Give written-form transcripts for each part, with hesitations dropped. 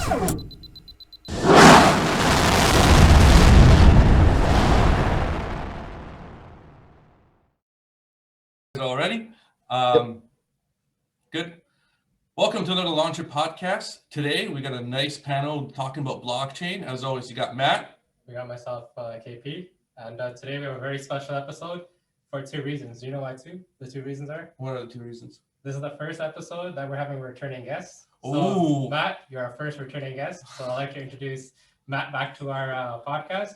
Already? Yep. Good. Welcome to another Launcher podcast. Today we got a nice panel talking about blockchain. As always, you got Matt. We got myself, KP, and today we have a very special episode for two reasons. Do you know why two? The two reasons are? What are the two reasons? This is the first episode that we're having returning guests. So, Ooh. Matt, you're our first returning guest. So I'd like to introduce Matt back to our podcast.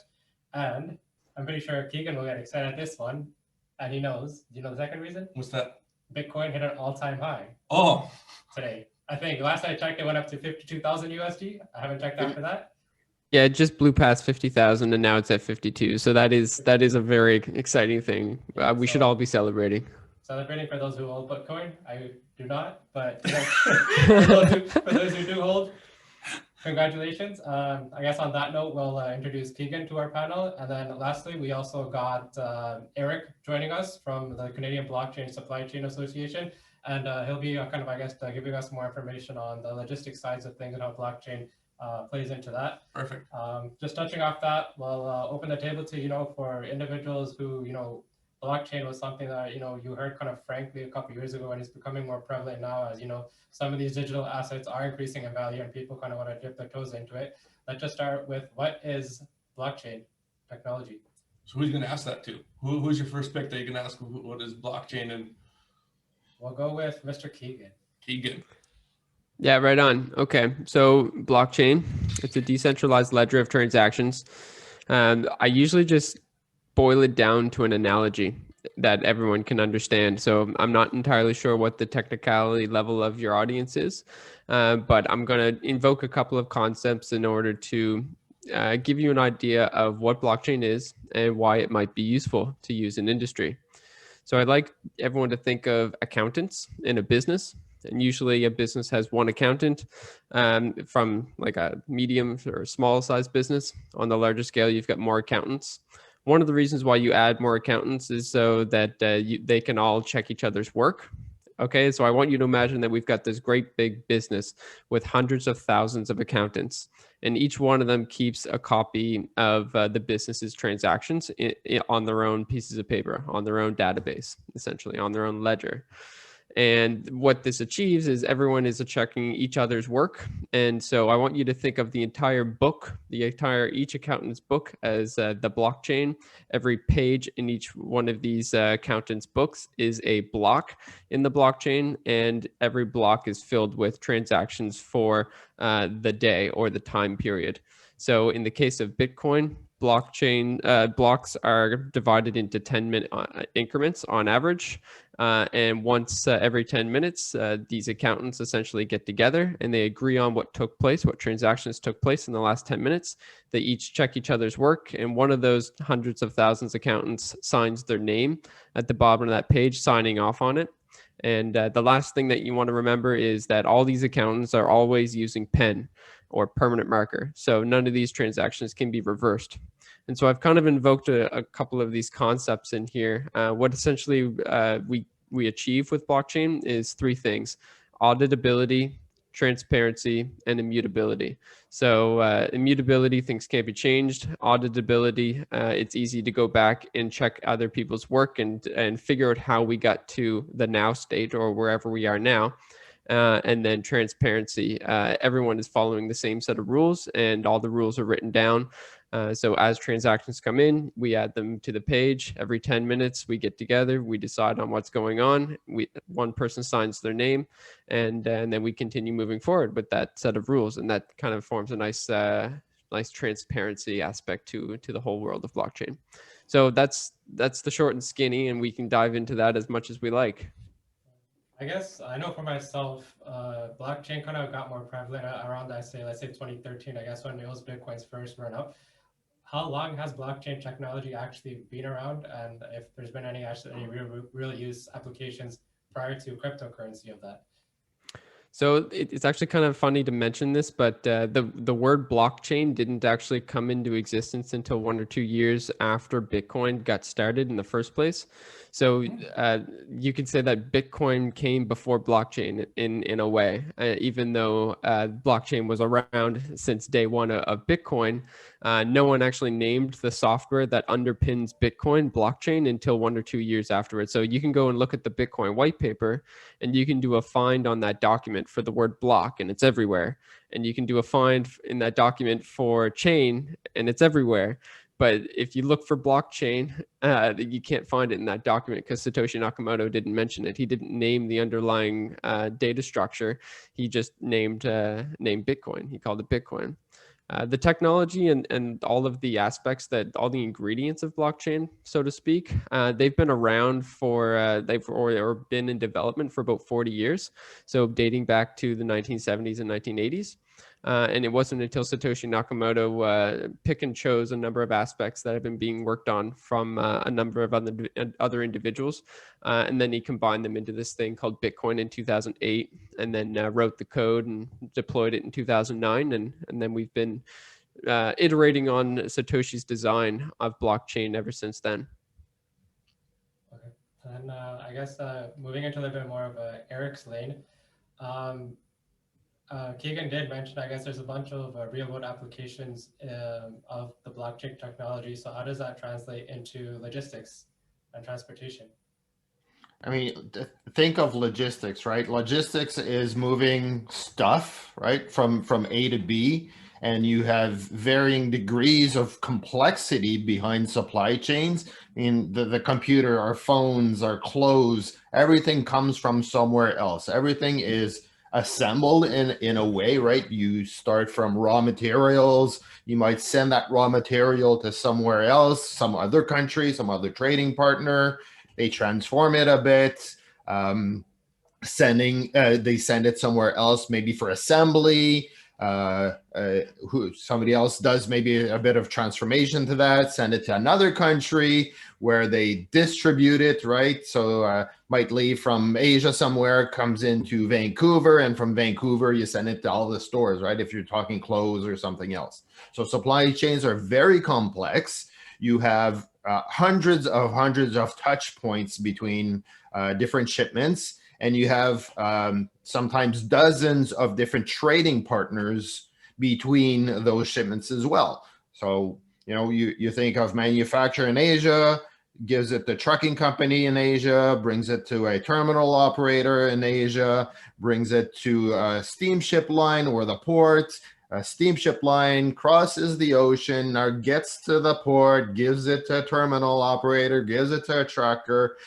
And I'm pretty sure Keegan will get excited at this one. And he knows. Do you know the second reason? What's that? Bitcoin hit an all-time high today. I think last I checked, it went up to 52,000 USD. I haven't checked after that. Yeah, it just blew past 50,000 and now it's at 52. So that is a very exciting thing. We should all be celebrating. Celebrating for those who hold Bitcoin. I do not, but for those who do hold, congratulations. I guess on that note, we'll introduce Keegan to our panel. And then lastly, we also got Eric joining us from the Canadian Blockchain Supply Chain Association. And he'll be giving us more information on the logistics sides of things and how blockchain plays into that. Perfect. Just touching off that, we'll open the table to, for individuals who, blockchain was something that, you heard kind of frankly a couple of years ago, and it's becoming more prevalent now as, some of these digital assets are increasing in value and people kind of want to dip their toes into it. Let's just start with, what is blockchain technology? So who's going to ask that to? Who's your first pick that you can ask what is blockchain? And we'll go with Mr. Keegan. Keegan. Yeah, right on. Okay, so blockchain, it's a decentralized ledger of transactions. I usually just boil it down to an analogy that everyone can understand. So I'm not entirely sure what the technicality level of your audience is, but I'm going to invoke a couple of concepts in order to give you an idea of what blockchain is and why it might be useful to use in industry. So I'd like everyone to think of accountants in a business. And usually a business has one accountant from like a medium or small size business. On the larger scale, you've got more accountants. One of the reasons why you add more accountants is so that they can all check each other's work. Okay, so I want you to imagine that we've got this great big business with hundreds of thousands of accountants, and each one of them keeps a copy of the business's transactions on their own pieces of paper, on their own database, essentially on their own ledger. And what this achieves is everyone is checking each other's work. And so I want you to think of the entire book, each accountant's book as the blockchain. Every page in each one of these accountants' books is a block in the blockchain, and every block is filled with transactions for the day or the time period. So in the case of Bitcoin, blockchain blocks are divided into 10-minute increments on average. And once every 10 minutes, these accountants essentially get together and they agree on what took place, what transactions took place in the last 10 minutes. They each check each other's work, and one of those hundreds of thousands of accountants signs their name at the bottom of that page, signing off on it. And the last thing that you want to remember is that all these accountants are always using pen or permanent marker. So none of these transactions can be reversed. And so I've kind of invoked a couple of these concepts in here. What essentially we achieve with blockchain is three things: auditability, transparency, and immutability. So immutability, things can't be changed. Auditability, it's easy to go back and check other people's work and figure out how we got to the now state or wherever we are now. And then transparency, everyone is following the same set of rules and all the rules are written down. So as transactions come in, we add them to the page. Every 10 minutes, we get together, we decide on what's going on. One person signs their name, and then we continue moving forward with that set of rules. And that kind of forms a nice transparency aspect to the whole world of blockchain. So that's the short and skinny, and we can dive into that as much as we like. I guess I know for myself, blockchain kind of got more prevalent around, let's say 2013, I guess, when it was Bitcoin's first run up. How long has blockchain technology actually been around, and if there's been any real use applications prior to cryptocurrency of that? So it's actually kind of funny to mention this, but the word blockchain didn't actually come into existence until 1 or 2 years after Bitcoin got started in the first place. So you could say that Bitcoin came before blockchain in a way, even though blockchain was around since day one of Bitcoin. No one actually named the software that underpins Bitcoin blockchain until 1 or 2 years afterwards. So you can go and look at the Bitcoin white paper, and you can do a find on that document for the word block, and it's everywhere. And you can do a find in that document for chain, and it's everywhere. But if you look for blockchain, you can't find it in that document because Satoshi Nakamoto didn't mention it. He didn't name the underlying data structure. He just named Bitcoin. He called it Bitcoin. The technology and all of the aspects that all the ingredients of blockchain, so to speak, they've been around for or been in development for about 40 years. So dating back to the 1970s and 1980s. And it wasn't until Satoshi Nakamoto pick and chose a number of aspects that have been being worked on from a number of other individuals. And then he combined them into this thing called Bitcoin in 2008, and then wrote the code and deployed it in 2009. And then we've been iterating on Satoshi's design of blockchain ever since then. Okay. And I guess moving into a little bit more of Eric's lane, Keegan did mention, I guess there's a bunch of real-world applications of the blockchain technology. So how does that translate into logistics and transportation? I mean, think of logistics, right? Logistics is moving stuff, right, from A to B, and you have varying degrees of complexity behind supply chains. I mean, the computer, our phones, our clothes, everything comes from somewhere else. Everything is assembled in a way, right? You start from raw materials. You might send that raw material to somewhere else, some other country, some other trading partner. They transform it a bit, they send it somewhere else, maybe for assembly. Somebody else does maybe a bit of transformation to that, send it to another country where they distribute it, right? So might leave from Asia somewhere, comes into Vancouver, and from Vancouver you send it to all the stores, right? If you're talking clothes or something else. So supply chains are very complex. You have hundreds of touch points between different shipments, and you have sometimes dozens of different trading partners between those shipments as well. So, you know, you think of manufacturer in Asia, gives it the trucking company in Asia, brings it to a terminal operator in Asia, brings it to a steamship line or the port. A steamship line crosses the ocean, or gets to the port, gives it to a terminal operator, gives it to a trucker.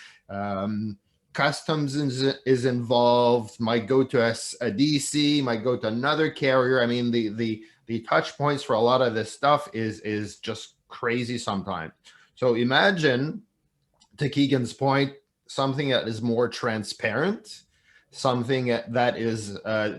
Customs is involved, might go to a DC, might go to another carrier. I mean, the touch points for a lot of this stuff is just crazy sometimes. So imagine, to Keegan's point, something that is more transparent, something that is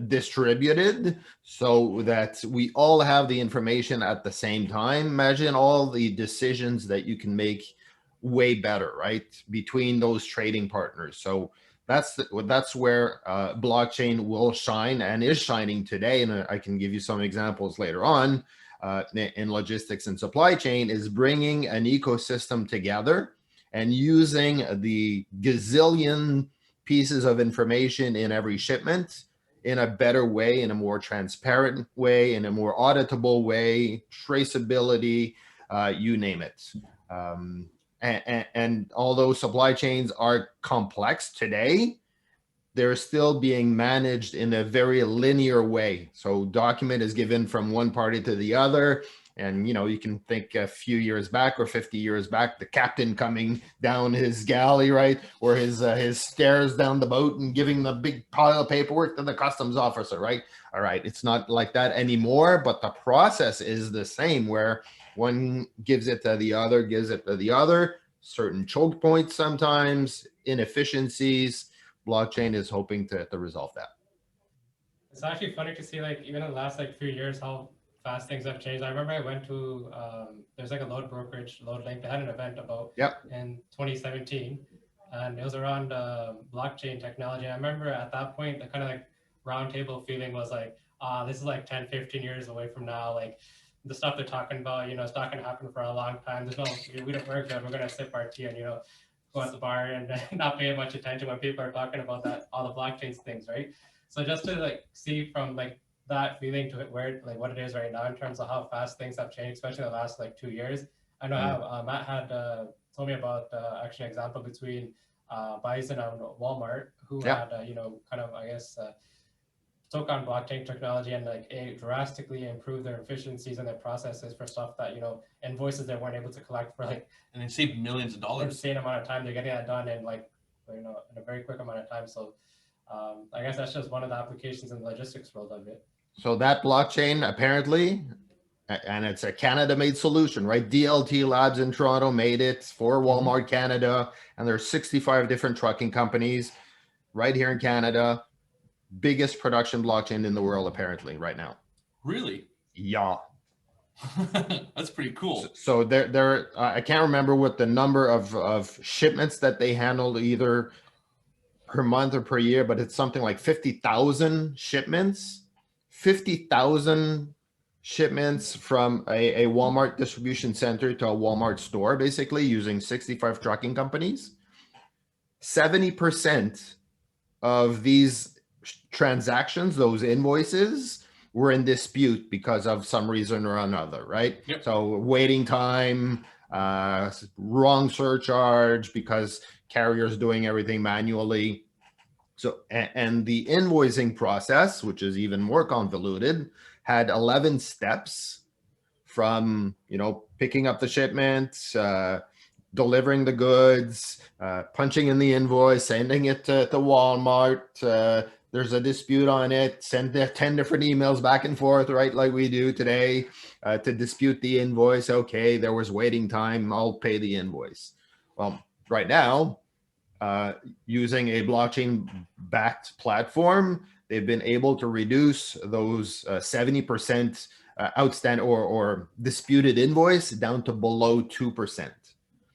distributed so that we all have the information at the same time. Imagine all the decisions that you can make way better, right, between those trading partners. So that's where blockchain will shine and is shining today. And I can give you some examples later on in logistics and supply chain, is bringing an ecosystem together and using the gazillion pieces of information in every shipment in a better way, in a more transparent way, in a more auditable way, traceability, you name it. And although supply chains are complex today, they're still being managed in a very linear way. So document is given from one party to the other. And, you know, you can think a few years back or 50 years back, the captain coming down his galley, right? Or his stairs down the boat and giving the big pile of paperwork to the customs officer, right? All right, it's not like that anymore, but the process is the same, where one gives it to the other, gives it to the other, certain choke points sometimes, inefficiencies. Blockchain is hoping to resolve that. It's actually funny to see, like, even in the last few years, how fast things have changed. I remember I went to there's like a load brokerage, LoadLink. They had an event about in 2017, and it was around blockchain technology. I remember at that point, the kind of roundtable feeling was like, this is like 10, 15 years away from now. Like the stuff they're talking about, it's not going to happen for a long time. We don't work good. We're going to sip our tea and, go at the bar and not pay much attention when people are talking about that, all the blockchain things, right? So just to like see from like that feeling to where like what it is right now in terms of how fast things have changed, especially in the last like 2 years. I know how Matt had told me about actually an example between Bison and Walmart, who had kind of I guess took on blockchain technology and like drastically improved their efficiencies and their processes for stuff that invoices they weren't able to collect for like And they saved millions of dollars. insane amount of time. They're getting that done in like in a very quick amount of time. So I guess that's just one of the applications in the logistics world of it. So that blockchain apparently, and it's a Canada-made solution, right? DLT Labs in Toronto made it for Walmart Canada, and there's 65 different trucking companies right here in Canada. Biggest production blockchain in the world apparently right now. Really? Yeah. That's pretty cool. So there I can't remember what the number of shipments that they handled either per month or per year, but it's something like 50,000 shipments. 50,000 shipments from a Walmart distribution center to a Walmart store, basically using 65 trucking companies. 70% of these transactions, those invoices, were in dispute because of some reason or another, right? Yep. So waiting time, wrong surcharge because carriers doing everything manually. So, and the invoicing process, which is even more convoluted, had 11 steps from, picking up the shipment, delivering the goods, punching in the invoice, sending it to Walmart. There's a dispute on it, send 10 different emails back and forth, right? Like we do today to dispute the invoice. Okay, there was waiting time, I'll pay the invoice. Well, right now, using a blockchain-backed platform, they've been able to reduce those 70% outstanding or disputed invoice down to below 2%.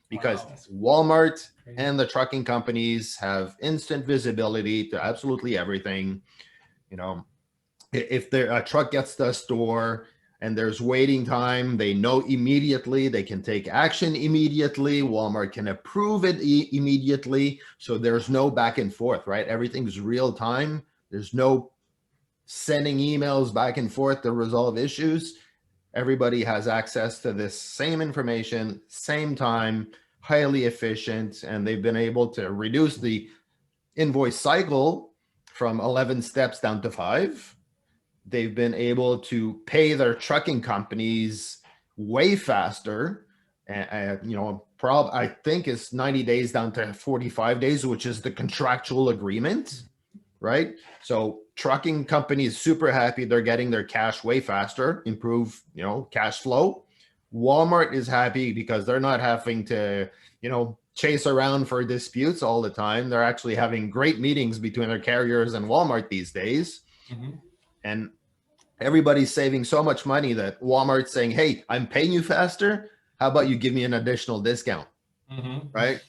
Because Walmart and the trucking companies have instant visibility to absolutely everything. If a truck gets to a store and there's waiting time, they know immediately, they can take action immediately. Walmart can approve it immediately. So there's no back and forth, right? Everything's real time. There's no sending emails back and forth to resolve issues. Everybody has access to this same information, same time, highly efficient, and they've been able to reduce the invoice cycle from 11 steps down to 5. They've been able to pay their trucking companies way faster. And I think it's 90 days down to 45 days, which is the contractual agreement, right? So trucking companies super happy they're getting their cash way faster, improve, cash flow. Walmart is happy because they're not having to, chase around for disputes all the time. They're actually having great meetings between their carriers and Walmart these days. Mm-hmm. And everybody's saving so much money that Walmart's saying, hey, I'm paying you faster. How about you give me an additional discount? Mm-hmm. Right?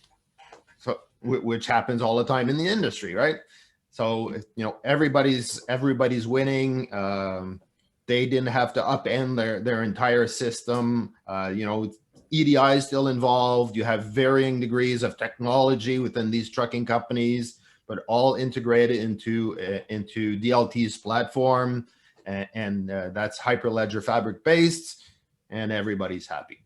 So, which happens all the time in the industry, right? So, everybody's winning. They didn't have to upend their entire system. EDI is still involved. You have varying degrees of technology within these trucking companies, but all integrated into DLT's platform. And that's Hyperledger Fabric based, and everybody's happy.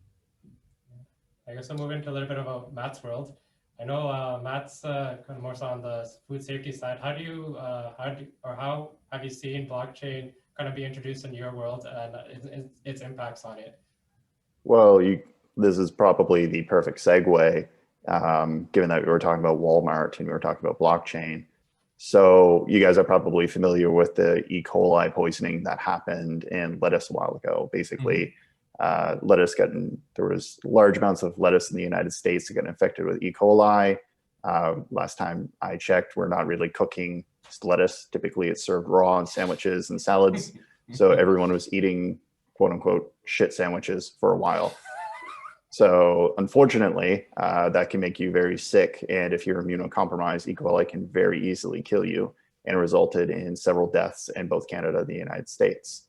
I guess I'll move into a little bit about Matt's world. I know Matt's kind of more so on the food safety side. How have you seen blockchain kind of be introduced in your world and its impacts on it? Well, this is probably the perfect segue, given that we were talking about Walmart and we were talking about blockchain. So you guys are probably familiar with the E. coli poisoning that happened in lettuce a while ago. Basically, lettuce there was large amounts of lettuce in the United States that got infected with E. coli. Last time I checked, we're not really cooking lettuce. Typically it's served raw in sandwiches and salads. So everyone was eating quote unquote shit sandwiches for a while. So unfortunately, that can make you very sick. And if you're immunocompromised, E. coli can very easily kill you. and resulted in several deaths in both Canada and the United States.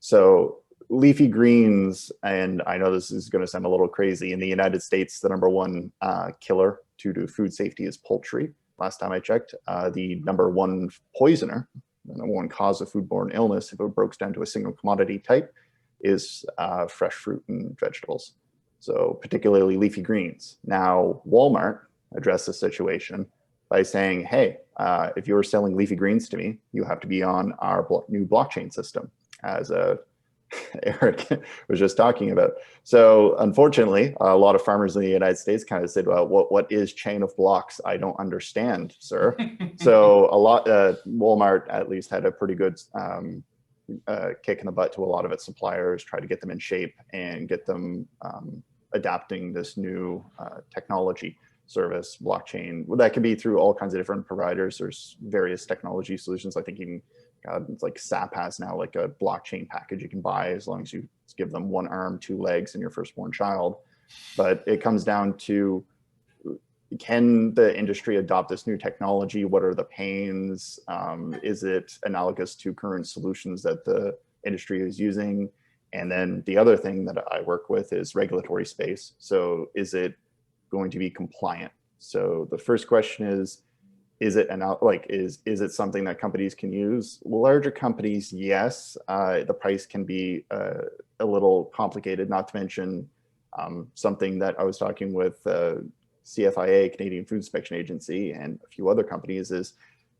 So leafy greens, and I know this is going to sound a little crazy, in the United States, the number one killer due to food safety is poultry. Last time I checked, the number one poisoner, the number one cause of foodborne illness, if it breaks down to a single commodity type, is fresh fruit and vegetables. So particularly leafy greens. Now, Walmart addressed the situation by saying, hey, if you're selling leafy greens to me, you have to be on our new blockchain system, as Eric was just talking about. So unfortunately, a lot of farmers in the United States kind of said, well, what is chain of blocks? I don't understand, sir. So Walmart at least had a pretty good kick in the butt to a lot of its suppliers, try to get them in shape and get them adapting this new technology service, blockchain. Well, that can be through all kinds of different providers. There's various technology solutions. I think even it's like SAP has now like a blockchain package you can buy as long as you give them one arm, two legs, and your firstborn child. But it comes down to, can the industry adopt this new technology? What are the pains? Is it analogous to current solutions that the industry is using? And then the other thing that I work with is regulatory space. So is it going to be compliant? So the first question is it is it something that companies can use? Larger companies, yes. The price can be a little complicated, not to mention something that I was talking with CFIA, Canadian Food Inspection Agency, and a few other companies, is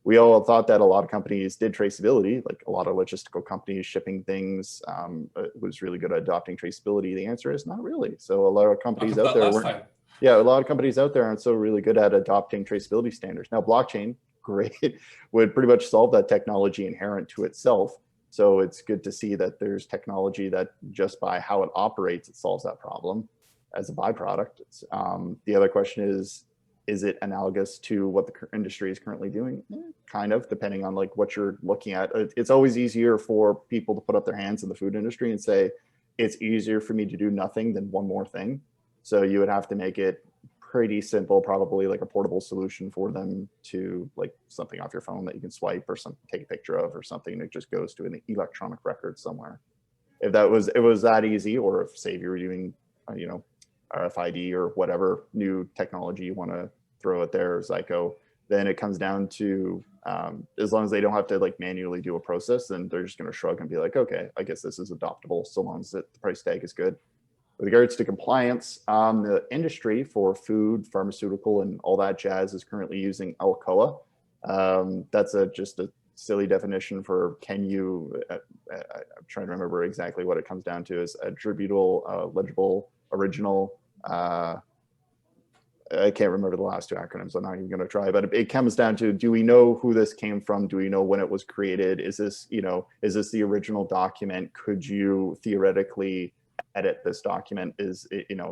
we all thought that a lot of companies did traceability, like a lot of logistical companies shipping things was really good at adopting traceability. The answer is not really. So a lot of companies out there weren't. Yeah, a lot of companies out there aren't so really good at adopting traceability standards. Now, blockchain, great, would pretty much solve that technology inherent to itself. So it's good to see that there's technology that just by how it operates, it solves that problem as a byproduct. The other question is it analogous to what the industry is currently doing? Kind of, depending on like what you're looking at. It's always easier for people to put up their hands in the food industry and say, it's easier for me to do nothing than one more thing. So you would have to make it pretty simple, probably like a portable solution for them to, like something off your phone that you can swipe or take a picture of, or something that just goes to an electronic record somewhere. If it was that easy, or if say you were doing, RFID or whatever new technology you want to throw it there, Zyco, then it comes down to as long as they don't have to like manually do a process, then they're just going to shrug and be like, okay, I guess this is adoptable so long as the price tag is good. With regards to compliance, the industry for food, pharmaceutical, and all that jazz is currently using Alcoa. That's just a silly definition for I'm trying to remember exactly what it comes down to, is attributable, legible, original. I can't remember the last two acronyms. I'm not even going to try, but it comes down to, do we know who this came from? Do we know when it was created? Is this the original document? Could you theoretically edit this document?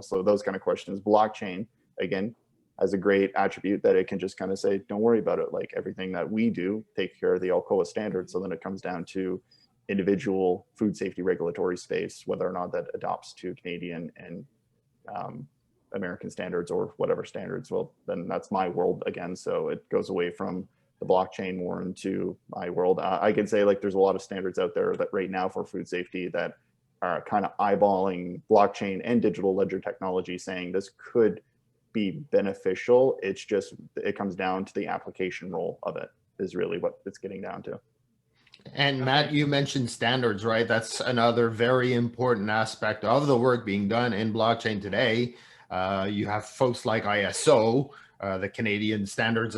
So those kind of questions. Blockchain, again, has a great attribute that it can just kind of say, don't worry about it. Like everything that we do, take care of the Alcoa standards. So then it comes down to individual food safety regulatory space, whether or not that adopts to Canadian and American standards or whatever standards. Well, then that's my world again. So it goes away from the blockchain more into my world. I can say like there's a lot of standards out there that right now for food safety that are kind of eyeballing blockchain and digital ledger technology, saying this could be beneficial. It's just, it comes down to the application role of it is really what it's getting down to. And Matt, you mentioned standards, right? That's another very important aspect of the work being done in blockchain today. You have folks like ISO, the Canadian Standards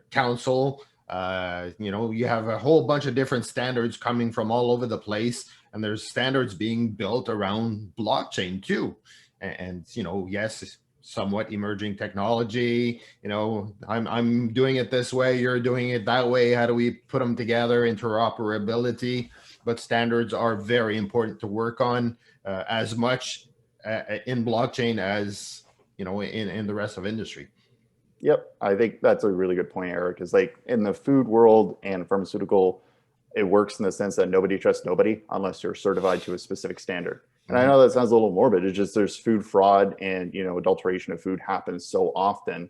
Council. You have a whole bunch of different standards coming from all over the place, and there's standards being built around blockchain too. And yes, somewhat emerging technology. I'm doing it this way, you're doing it that way. How do we put them together? Interoperability. But standards are very important to work on, as much in blockchain as in the rest of industry. Yep, I think that's a really good point, Eric. Is like in the food world and pharmaceutical, it works in the sense that nobody trusts nobody unless you're certified to a specific standard. And I know that sounds a little morbid. It's just there's food fraud and adulteration of food happens so often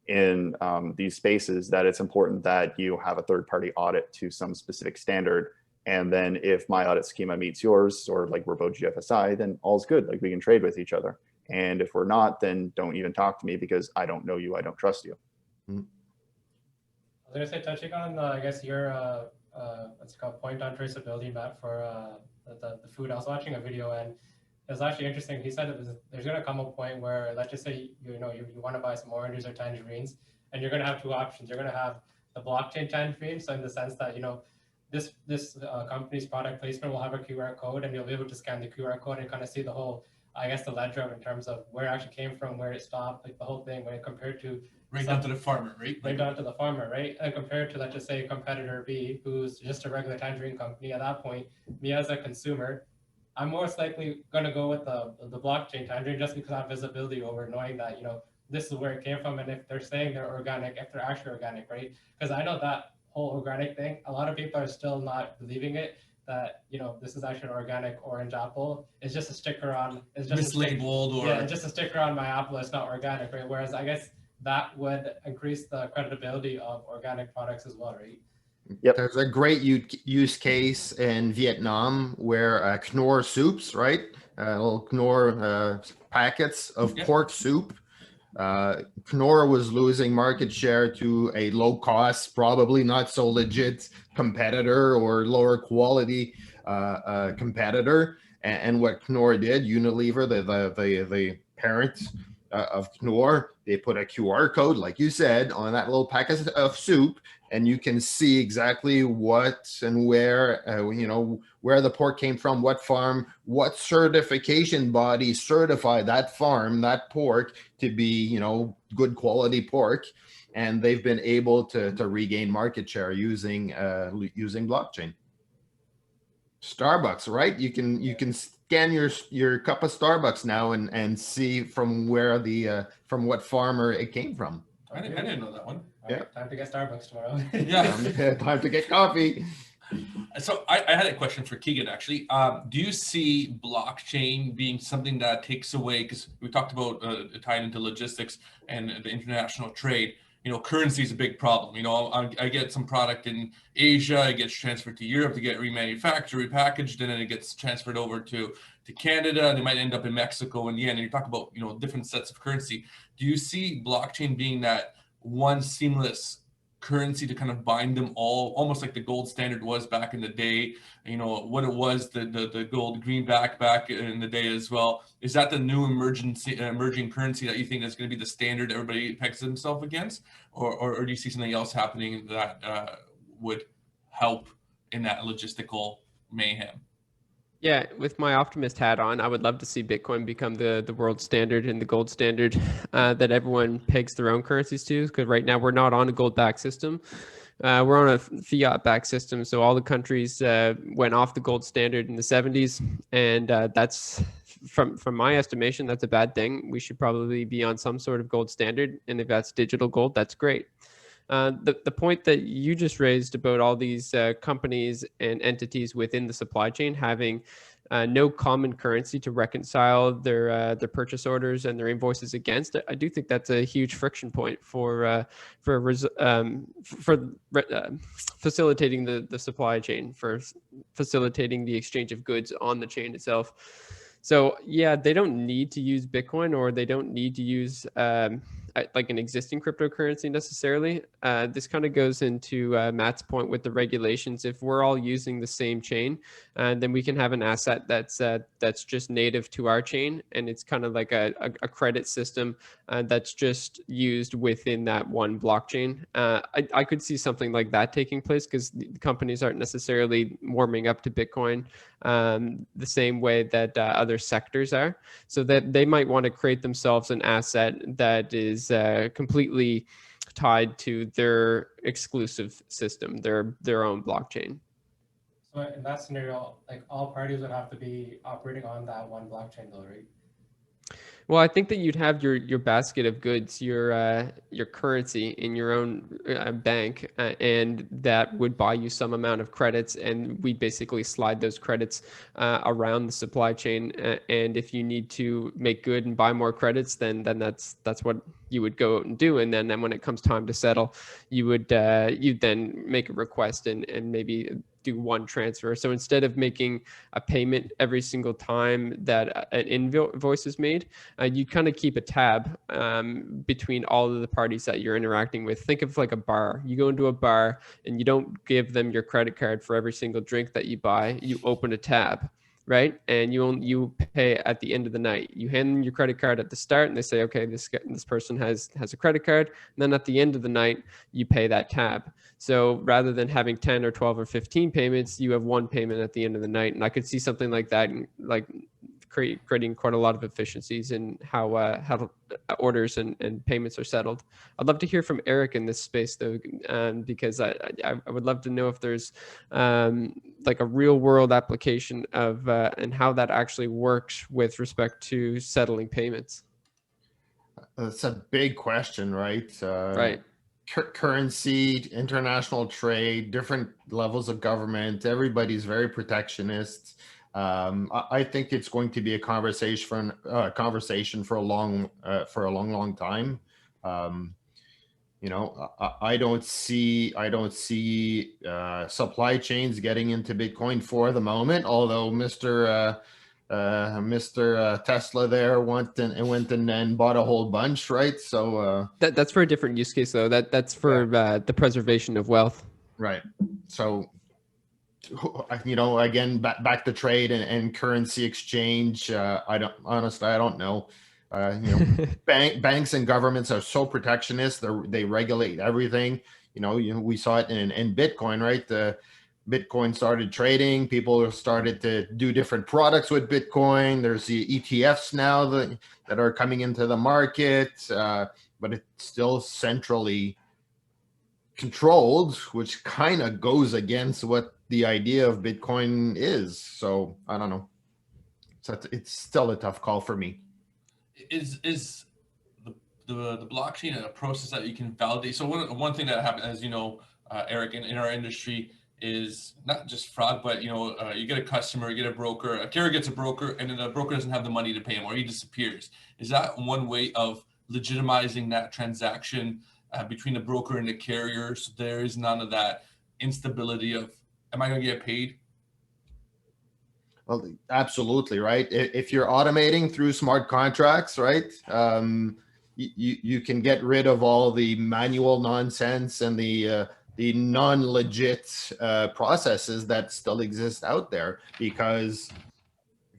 in these spaces that it's important that you have a third-party audit to some specific standard. And then if my audit schema meets yours, or like we're both GFSI, then all's good. Like we can trade with each other. And if we're not, then don't even talk to me because I don't know you. I don't trust you. I was gonna say, touching on, I guess your what's it called, point on traceability map for the food. I was watching a video and it was actually interesting. He said there's gonna come a point where, let's just say you want to buy some oranges or tangerines, and you're gonna have two options. You're gonna have the blockchain tangerine, so in the sense that this company's product placement will have a QR code, and you'll be able to scan the QR code and kind of see the whole, I guess, the ledger in terms of where it actually came from, where it stopped, like the whole thing, when it compared to Right down to the farmer, right? right down to the farmer, right? And compared to, let's just say, competitor B, who's just a regular tangerine company. At that point, me as a consumer, I'm most likely going to go with the blockchain tangerine just because I have visibility over knowing that this is where it came from, and if they're saying they're organic, if they're actually organic, right? Because I know that whole organic thing, a lot of people are still not believing it, that this is actually an organic orange apple. It's just a sticker on. It's just mislabeled, or yeah, it's just a sticker on my apple. It's not organic, right? Whereas I guess that would increase the credibility of organic products as well, right? Yep. There's a great use case in Vietnam where Knorr soups, right? Little Knorr packets of Yep. pork soup. Knorr was losing market share to a low cost, probably not so legit competitor or lower quality competitor. And what Knorr did, Unilever, the parent of Knorr, they put a QR code, like you said, on that little packet of soup, and you can see exactly what and where, where the pork came from, what farm, what certification body certified that farm, that pork to be, good quality pork. And they've been able to regain market share using blockchain. Starbucks, right? You can scan your cup of Starbucks now and see from where from what farmer it came from. I didn't know that one. All right, time to get Starbucks tomorrow. Yeah. Time to get coffee. So I had a question for Keegan, actually. Do you see blockchain being something that takes away, because we talked about tying into logistics and the international trade, currency is a big problem. I get some product in Asia, it gets transferred to Europe to get remanufactured, repackaged, and then it gets transferred over to Canada, and it might end up in Mexico in the end. And you talk about, different sets of currency. Do you see blockchain being that one seamless currency to kind of bind them all, almost like the gold standard was back in the day, what it was, the gold greenback back in the day as well? Is that the new emerging currency that you think is going to be the standard everybody pegs themselves against, or do you see something else happening that would help in that logistical mayhem? Yeah, with my optimist hat on, I would love to see Bitcoin become the world standard and the gold standard that everyone pegs their own currencies to. Because right now we're not on a gold-backed system. We're on a fiat-backed system. So all the countries went off the gold standard in the 70s. And that's, from my estimation, that's a bad thing. We should probably be on some sort of gold standard. And if that's digital gold, that's great. The point that you just raised about all these companies and entities within the supply chain having no common currency to reconcile their purchase orders and their invoices against, I do think that's a huge friction point for facilitating the supply chain, for facilitating the exchange of goods on the chain itself. So yeah, they don't need to use Bitcoin, or they don't need to use like an existing cryptocurrency necessarily. This kind of goes into Matt's point with the regulations. If we're all using the same chain, then we can have an asset that's just native to our chain, and it's kind of like a credit system that's just used within that one blockchain. I could see something like that taking place, because the companies aren't necessarily warming up to Bitcoin the same way that other sectors are. So that they might want to create themselves an asset that is completely tied to their exclusive system, their own blockchain. So in that scenario, like all parties would have to be operating on that one blockchain though, right? Well, I think that you'd have your basket of goods, your currency in your own bank, and that would buy you some amount of credits, and we basically slide those credits around the supply chain. And if you need to make good and buy more credits, then that's what you would go out and do. And then when it comes time to settle, you'd then make a request and maybe do one transfer. So instead of making a payment every single time that an invoice is made, you kind of keep a tab between all of the parties that you're interacting with. Think of like a bar. You go into a bar and you don't give them your credit card for every single drink that you buy. You open a tab, right? And you pay at the end of the night. You hand them your credit card at the start, and they say, okay, this person has a credit card. And then at the end of the night, you pay that tab. So rather than having 10 or 12 or 15 payments, you have one payment at the end of the night. And I could see something like that, like creating quite a lot of efficiencies in how orders and payments are settled. I'd love to hear from Eric in this space though, because I would love to know if there's like a real world application of and how that actually works with respect to settling payments. That's a big question, right? Right. Currency, international trade, different levels of government. Everybody's very protectionist. I think it's going to be a conversation for a long time. I don't see supply chains getting into Bitcoin for the moment. Although Mr. Tesla there went and bought a whole bunch, right? So that's for a different use case though. That's for the preservation of wealth. Right. So again, back to trade and currency exchange. I don't know. Banks and governments are so protectionist. They regulate everything. We saw it in Bitcoin, right? Bitcoin started trading. People started to do different products with Bitcoin. There's the ETFs now that are coming into the market, but it's still centrally controlled, which kind of goes against what the idea of Bitcoin is. So I don't know. So it's still a tough call for me. Is the blockchain a process that you can validate? So one thing that happened, as you know, Eric, in our industry is not just fraud, but you get a customer, you get a broker, a carrier gets a broker, and then the broker doesn't have the money to pay him, or he disappears. Is that one way of legitimizing that transaction between the broker and the carrier? So there is none of that instability of, am I going to get paid? Well, absolutely, right. If you're automating through smart contracts, right, you can get rid of all the manual nonsense and the non-legit processes that still exist out there. Because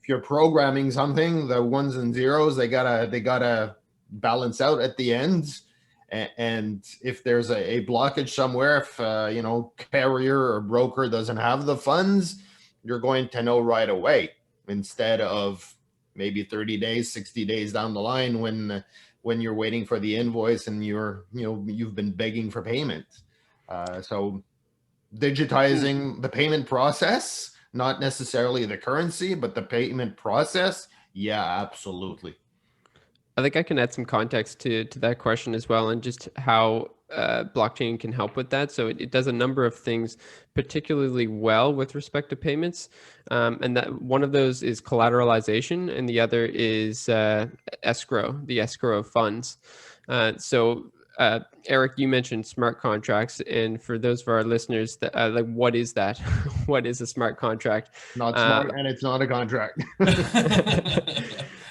if you're programming something, the ones and zeros, they gotta balance out at the end. And if there's a blockage somewhere, if carrier or broker doesn't have the funds, you're going to know right away, instead of maybe 30 days, 60 days down the line when you're waiting for the invoice and you've been begging for payment. So digitizing the payment process, not necessarily the currency, but the payment process. Yeah, absolutely. I think I can add some context to that question as well, and just how blockchain can help with that. So it does a number of things particularly well with respect to payments, and that one of those is collateralization, and the other is escrow, the escrow of funds. Eric, you mentioned smart contracts, and for those of our listeners, that what is that? What is a smart contract? Not smart, and it's not a contract.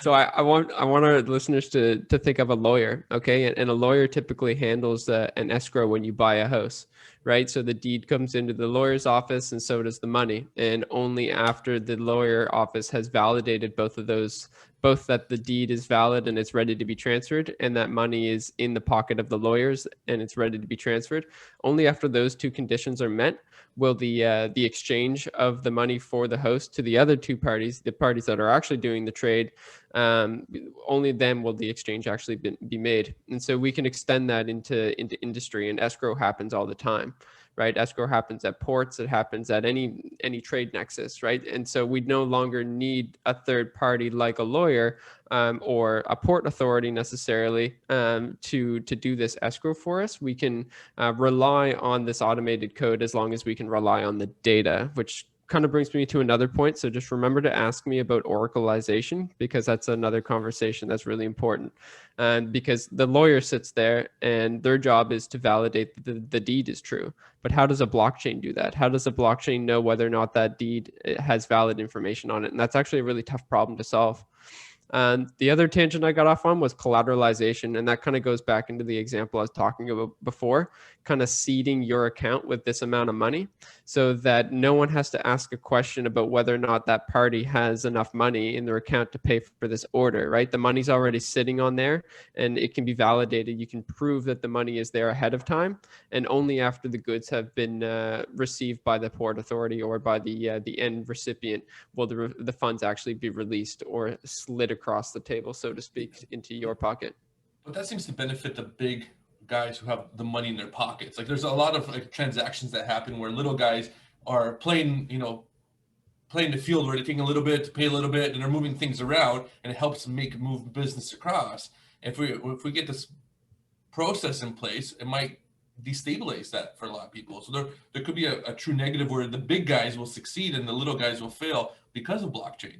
So I want our listeners to think of a lawyer, okay? And a lawyer typically handles an escrow when you buy a house, right? So the deed comes into the lawyer's office, and so does the money. And only after the lawyer office has validated both of those, both that the deed is valid and it's ready to be transferred, and that money is in the pocket of the lawyers and it's ready to be transferred, only after those two conditions are met will the exchange of the money for the host to the other two parties, the parties that are actually doing the trade, only then will the exchange actually be made. And so we can extend that into industry, and escrow happens all the time, right? Escrow happens at ports, it happens at any trade nexus, right? And so we no longer need a third party like a lawyer or a port authority necessarily to do this escrow for us. We can rely on this automated code as long as we can rely on the data, which kind of brings me to another point. So just remember to ask me about oracleization, because that's another conversation that's really important. Because the lawyer sits there and their job is to validate that the deed is true. But how does a blockchain do that? How does a blockchain know whether or not that deed has valid information on it? And that's actually a really tough problem to solve. The other tangent I got off on was collateralization, and that kind of goes back into the example I was talking about before, kind of seeding your account with this amount of money so that no one has to ask a question about whether or not that party has enough money in their account to pay for this order, right? The money's already sitting on there and it can be validated. You can prove that the money is there ahead of time, and only after the goods have been received by the port authority or by the end recipient will the funds actually be released or slid across the table, so to speak, into your pocket. But that seems to benefit the big guys who have the money in their pockets. Like there's a lot of like transactions that happen where little guys are playing the field where they're taking a little bit to pay a little bit and they're moving things around, and it helps move business across. If we get this process in place, it might destabilize that for a lot of people. So there could be a true negative where the big guys will succeed and the little guys will fail because of blockchain.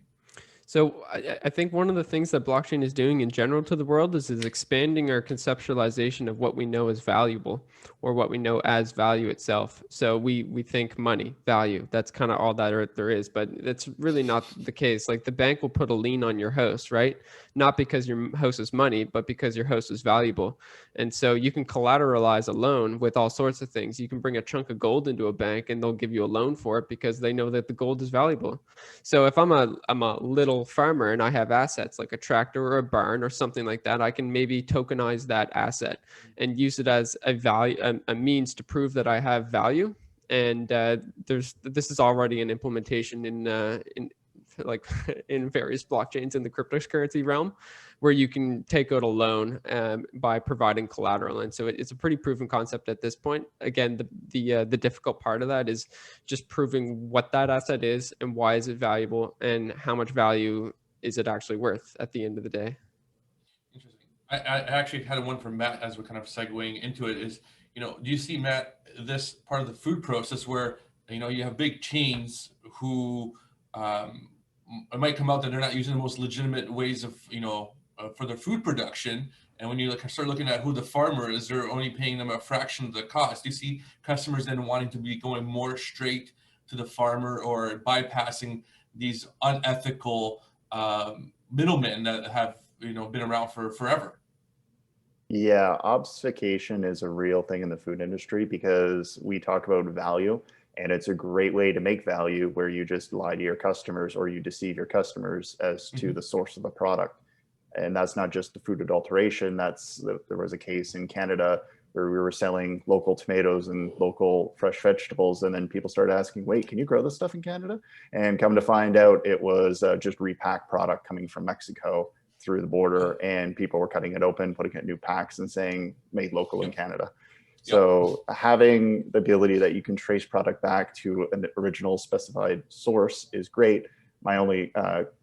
So I think one of the things that blockchain is doing in general to the world is expanding our conceptualization of what we know as valuable, or what we know as value itself. So we think money, value, that's kind of all that there is, but that's really not the case. Like the bank will put a lien on your house, right? Not because your house is money, but because your house is valuable. And so you can collateralize a loan with all sorts of things. You can bring a chunk of gold into a bank and they'll give you a loan for it because they know that the gold is valuable. So if I'm a little farmer and I have assets like a tractor or a barn or something like that, I can maybe tokenize that asset and use it as a means to prove that I have value. And this is already an implementation in various blockchains in the cryptocurrency realm, where you can take out a loan by providing collateral. And so it's a pretty proven concept at this point. Again, the difficult part of that is just proving what that asset is and why is it valuable and how much value is it actually worth at the end of the day. Interesting. I actually had one from Matt as we're kind of segueing into it is, do you see, Matt, this part of the food process where, you have big chains who it might come out that they're not using the most legitimate ways of, for their food production. And when you start looking at who the farmer is, they're only paying them a fraction of the cost. Do you see customers then wanting to be going more straight to the farmer or bypassing these unethical middlemen that have, been around for forever? Yeah, obfuscation is a real thing in the food industry because we talk about value, and it's a great way to make value where you just lie to your customers or you deceive your customers as to the source of the product. And that's not just the food adulteration. There was a case in Canada where we were selling local tomatoes and local fresh vegetables. And then people started asking, wait, can you grow this stuff in Canada? And come to find out it was just repacked product coming from Mexico through the border, and people were cutting it open, putting it in new packs and saying made local in Canada. So having the ability that you can trace product back to an original specified source is great. My only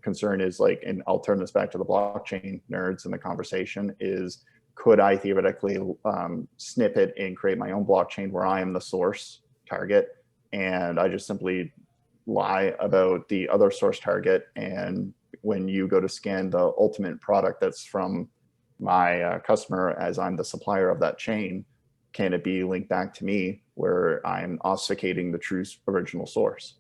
concern is and I'll turn this back to the blockchain nerds in the conversation, is could I theoretically snip it and create my own blockchain where I am the source target and I just simply lie about the other source target, and when you go to scan the ultimate product that's from my customer as I'm the supplier of that chain, can it be linked back to me where I'm obfuscating the true original source?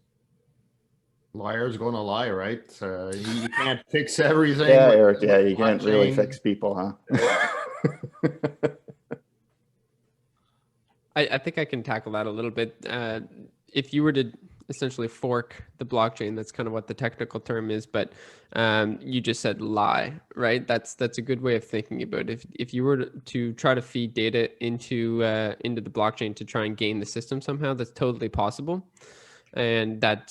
Liar's gonna lie, right? You can't fix everything. Yeah, Eric, yeah, you can't really fix people, huh? I think I can tackle that a little bit. If you were to essentially fork the blockchain, that's kind of what the technical term is, but you just said lie, right? That's a good way of thinking about it. If you were to try to feed data into the blockchain to try and game the system somehow, that's totally possible. And I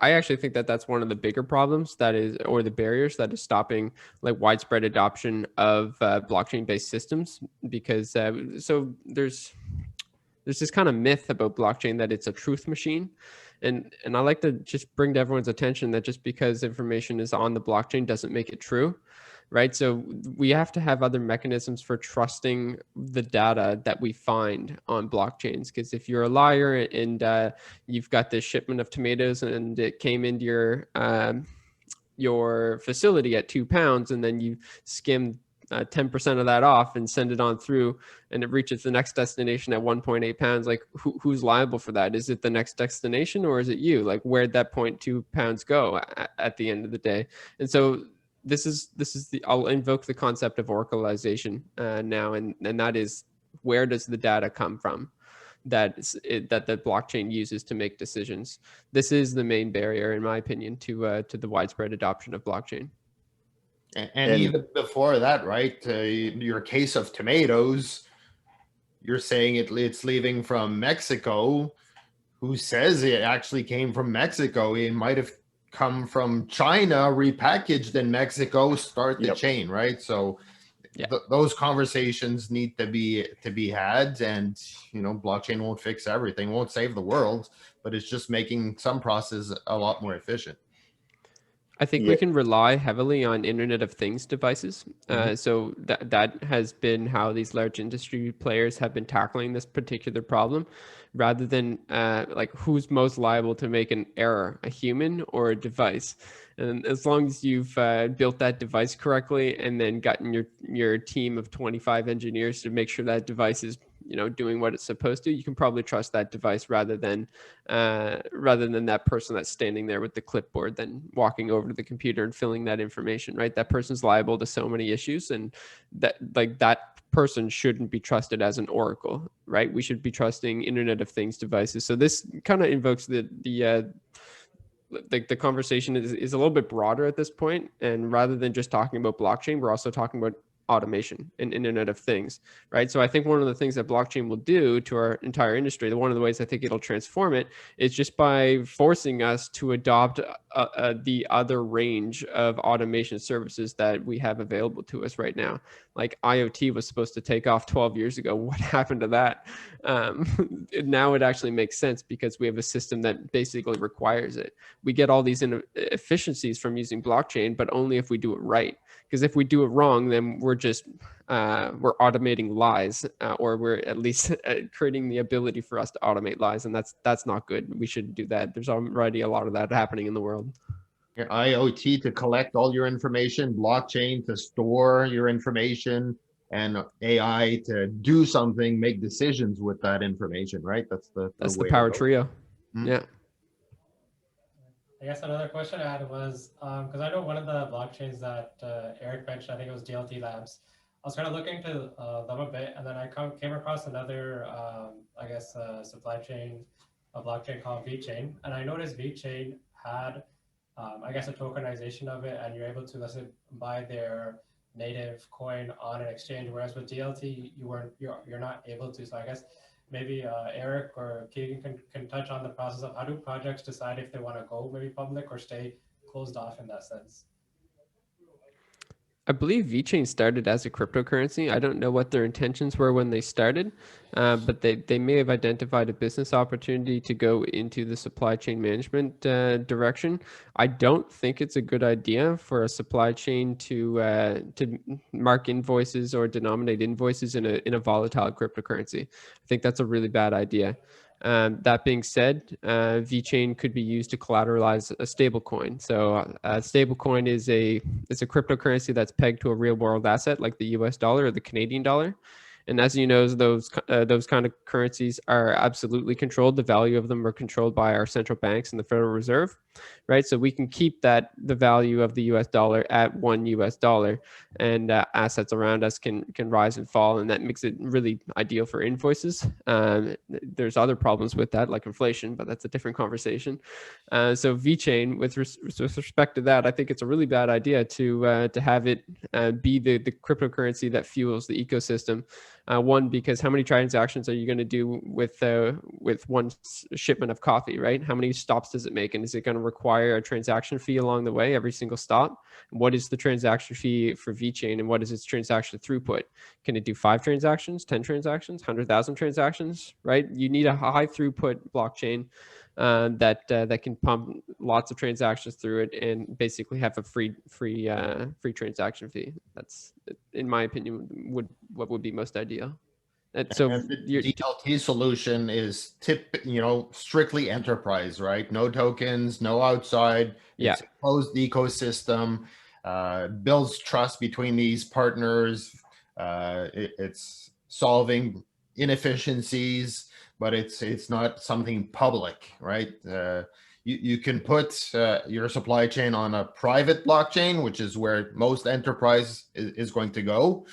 actually think that that's one of the bigger problems or the barriers that is stopping widespread adoption of blockchain based systems, because so there's there's this kind of myth about blockchain that it's a truth machine. And I like to just bring to everyone's attention that just because information is on the blockchain doesn't make it true, right? So we have to have other mechanisms for trusting the data that we find on blockchains. Because if you're a liar and you've got this shipment of tomatoes and it came into your facility at £2, and then you skim 10% of that off and send it on through, and it reaches the next destination at 1.8 pounds, like who's liable for that? Is it the next destination, or is it you? Like, where'd that 0.2 pounds go at the end of the day? And so this is I'll invoke the concept of oracleization now, and that is, where does the data come from that the blockchain uses to make decisions? This is the main barrier, in my opinion, to the widespread adoption of blockchain. And even before that, right? Your case of tomatoes, you're saying it's leaving from Mexico. Who says it actually came from Mexico? It might have come from China, repackaged in Mexico. Start the chain, right? So those conversations need to be had. And blockchain won't fix everything, won't save the world, but it's just making some process a lot more efficient. I think we can rely heavily on Internet of Things devices. So that has been how these large industry players have been tackling this particular problem, rather than like who's most liable to make an error, a human or a device. And as long as you've built that device correctly and then gotten your team of 25 engineers to make sure that device is doing what it's supposed to, you can probably trust that device rather than that person that's standing there with the clipboard, then walking over to the computer and filling that information, right? That person's liable to so many issues, and that person shouldn't be trusted as an oracle, right? We should be trusting Internet of Things devices. So this kind of invokes the conversation is a little bit broader at this point, and rather than just talking about blockchain, we're also talking about automation and Internet of Things, right? So I think one of the things that blockchain will do to our entire industry, one of the ways I think it'll transform it, is just by forcing us to adopt the other range of automation services that we have available to us right now. Like IoT was supposed to take off 12 years ago. What happened to that? Now it actually makes sense because we have a system that basically requires it. We get all these efficiencies from using blockchain, but only if we do it right. Because if we do it wrong, then we're automating lies, or we're at least creating the ability for us to automate lies, and that's not good. We shouldn't do that. There's already a lot of that happening in the world. Your IoT to collect all your information, blockchain to store your information, and AI to do something, make decisions with that information, right? That's the power trio. Yeah. I guess another question I had was, because I know one of the blockchains that Eric mentioned, I think it was DLT Labs. I was kind of looking into them a bit, and then I came across another, supply chain, a blockchain called VeChain. And I noticed VeChain had, a tokenization of it, and you're able to, let's say, buy their native coin on an exchange, whereas with DLT, you're not able to. So I guess maybe Eric or Keegan can touch on the process of how do projects decide if they want to go maybe public or stay closed off in that sense. I believe VeChain started as a cryptocurrency. I don't know what their intentions were when they started, but they may have identified a business opportunity to go into the supply chain management direction. I don't think it's a good idea for a supply chain to mark invoices or denominate invoices in a volatile cryptocurrency. I think that's a really bad idea. That being said, VeChain could be used to collateralize a stable coin. So a stable coin is a cryptocurrency that's pegged to a real world asset like the US dollar or the Canadian dollar. And as you know, those kind of currencies are absolutely controlled. The value of them are controlled by our central banks and the Federal Reserve, right? So we can keep the value of the US dollar at $1 US, and assets around us can rise and fall, and that makes it really ideal for invoices. There's other problems with that, like inflation, but that's a different conversation. So VeChain, with respect to that, I think it's a really bad idea to have it be the cryptocurrency that fuels the ecosystem. One, because how many transactions are you going to do with one shipment of coffee, right? How many stops does it make? And is it going to require a transaction fee along the way, every single stop? What is the transaction fee for VeChain, and what is its transaction throughput? Can it do 5 transactions, 10 transactions, 100,000 transactions, right? You need a high throughput blockchain that can pump lots of transactions through it and basically have a free transaction fee. That's, in my opinion, what would be most ideal. And so And the DLT solution is strictly enterprise, right? No tokens, no outside. Yeah. It's a closed ecosystem, builds trust between these partners. It's solving inefficiencies, but it's not something public, right? You can put your supply chain on a private blockchain, which is where most enterprise is going to go.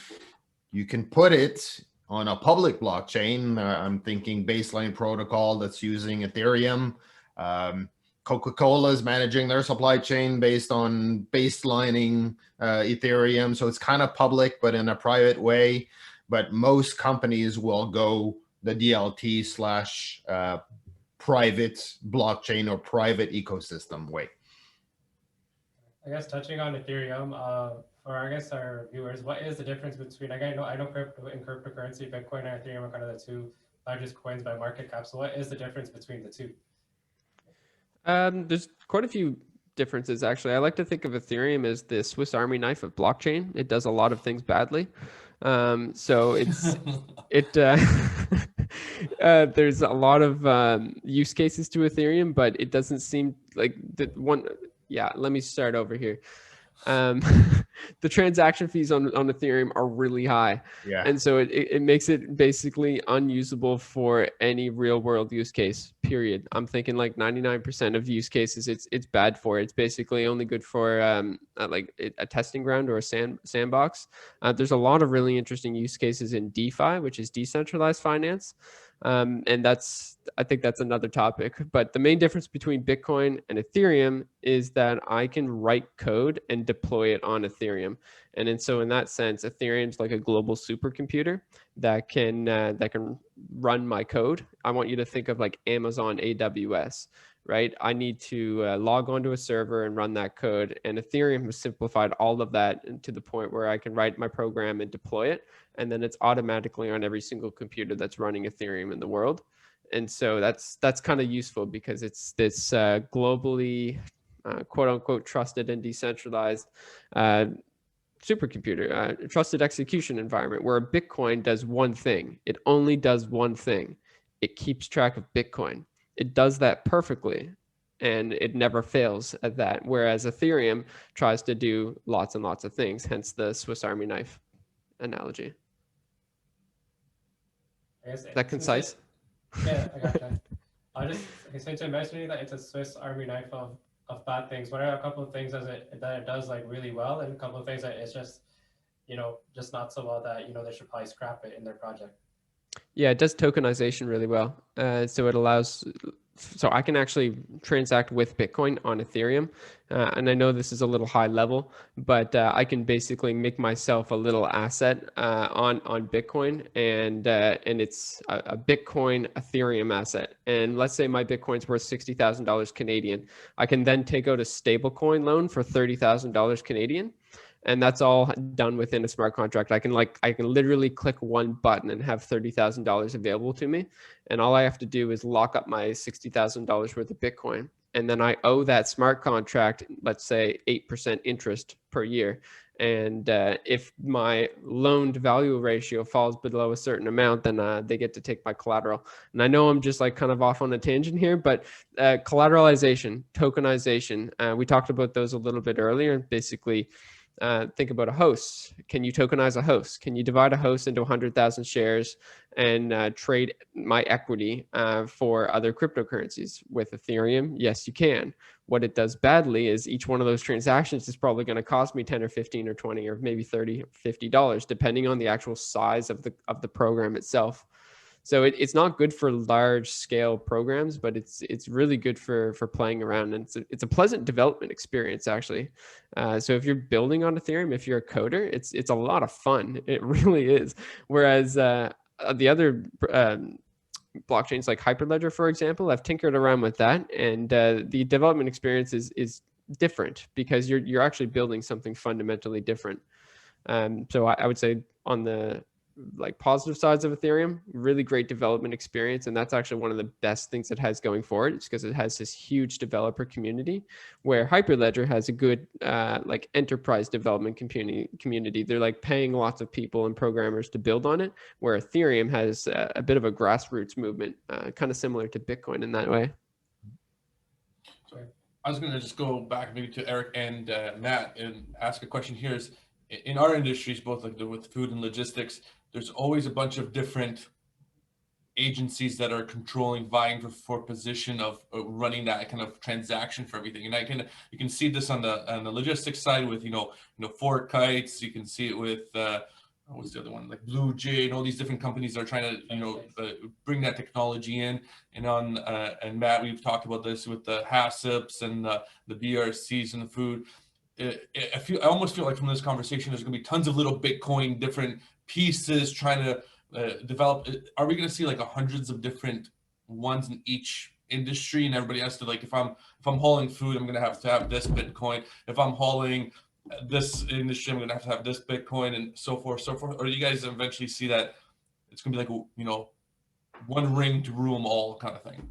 You can put it on a public blockchain. I'm thinking Baseline Protocol that's using Ethereum. Coca-Cola is managing their supply chain based on baselining Ethereum. So it's kind of public, but in a private way. But most companies will go the DLT / private blockchain or private ecosystem way. I guess touching on Ethereum, for I guess our viewers, what is the difference between, I know crypto and cryptocurrency, Bitcoin and Ethereum are kind of the two largest coins by market cap. So what is the difference between the two? There's quite a few differences, actually. I like to think of Ethereum as the Swiss Army knife of blockchain. It does a lot of things badly. So there's a lot of use cases to Ethereum, but it doesn't seem like that one. Yeah, let me start over here. The transaction fees on Ethereum are really high. Yeah. And so it makes it basically unusable for any real world use case, period. I'm thinking like 99% of use cases, it's bad for. It's basically only good for like a testing ground or a sandbox. There's a lot of really interesting use cases in DeFi, which is decentralized finance. And I think that's another topic. But the main difference between Bitcoin and Ethereum is that I can write code and deploy it on Ethereum. And so in that sense, Ethereum's like a global supercomputer that can run my code. I want you to think of like Amazon AWS, right? I need to log onto a server and run that code. And Ethereum has simplified all of that to the point where I can write my program and deploy it. And then it's automatically on every single computer that's running Ethereum in the world. And so that's kind of useful because it's this globally, quote unquote, trusted and decentralized supercomputer, trusted execution environment where a Bitcoin does one thing. It only does one thing. It keeps track of Bitcoin. It does that perfectly, and it never fails at that. Whereas Ethereum tries to do lots and lots of things, hence the Swiss Army knife analogy. Is that concise? Yeah, I got that. Since you're mentioning that it's a Swiss Army knife of bad things, what are a couple of things that it does like really well, and a couple of things that it's just not so well that they should probably scrap it in their project? Yeah, it does tokenization really well. So it allows, so I can actually transact with Bitcoin on Ethereum. And I know this is a little high level, but I can basically make myself a little asset on Bitcoin, and it's a Bitcoin Ethereum asset. And let's say my Bitcoin's worth $60,000 Canadian. I can then take out a stablecoin loan for $30,000 Canadian. And that's all done within a smart contract. I can literally click one button and have $30,000 available to me. And all I have to do is lock up my $60,000 worth of Bitcoin. And then I owe that smart contract, let's say 8% interest per year. And if my loan to value ratio falls below a certain amount, then they get to take my collateral. And I know I'm just like kind of off on a tangent here, but collateralization, tokenization, we talked about those a little bit earlier. Basically, think about a host. Can you tokenize a host? Can you divide a host into 100,000 shares and trade my equity for other cryptocurrencies? With Ethereum, yes, you can. What it does badly is each one of those transactions is probably going to cost me 10 or 15 or 20 or maybe $30 or $50, depending on the actual size of the program itself. So it's not good for large scale programs, but it's really good for playing around, and it's a pleasant development experience actually. So if you're building on Ethereum, if you're a coder, it's a lot of fun. It really is. Whereas the other blockchains like Hyperledger, for example, I've tinkered around with that, and the development experience is different because you're actually building something fundamentally different. So I would say on the like positive sides of Ethereum, really great development experience, and that's actually one of the best things it has going for it. It's because it has this huge developer community, where Hyperledger has a good like enterprise development community. They're like paying lots of people and programmers to build on it, where Ethereum has a bit of a grassroots movement, kind of similar to Bitcoin in that way. I was going to just go back maybe to Eric and Matt and ask a question here. Is in our industries, both like with food and logistics, there's always a bunch of different agencies that are controlling, vying for position of running that kind of transaction for everything. And you can see this on the logistics side with Fort Kites. You can see it with what's the other one, like Blue Jay, and all these different companies are trying to bring that technology in. And on and Matt, we've talked about this with the HACCPs and the BRCs and the food. I almost feel like from this conversation, there's going to be tons of little Bitcoin, different pieces trying to develop. Are we going to see like hundreds of different ones in each industry, and everybody has to, like, if I'm hauling food, I'm going to have this Bitcoin. If I'm hauling this industry, I'm going to have this Bitcoin, and so forth. Or do you guys eventually see that it's going to be like, one ring to rule them all kind of thing?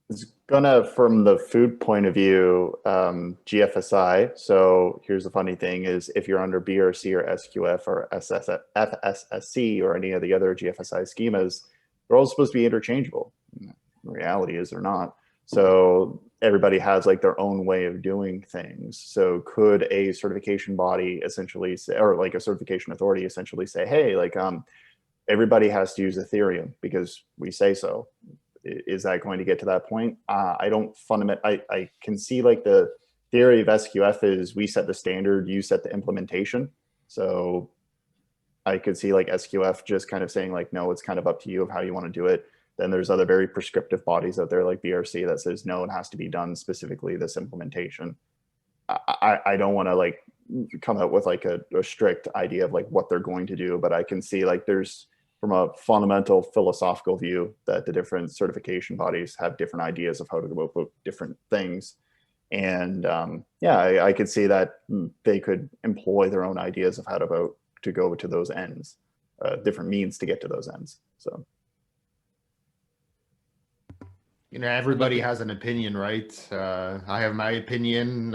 It's gonna, from the food point of view, GFSI. So here's the funny thing is, if you're under BRC or SQF or FSSC or any of the other GFSI schemas, they're all supposed to be interchangeable. The reality is they're not. So everybody has like their own way of doing things. So could a certification body essentially say, or like a certification authority essentially say, hey, like everybody has to use Ethereum because we say so? Is that going to get to that point? I don't I can see like the theory of SQF is we set the standard, you set the implementation. So I could see like SQF just kind of saying like, no, it's kind of up to you of how you want to do it. Then there's other very prescriptive bodies out there like BRC that says, no, it has to be done specifically this implementation. I don't want to like come out with like a strict idea of like what they're going to do, but I can see like there's, from a fundamental philosophical view, that the different certification bodies have different ideas of how to go about different things. And yeah, I could see that they could employ their own ideas of how to go to those ends, different means to get to those ends. So. Everybody has an opinion, right? I have my opinion.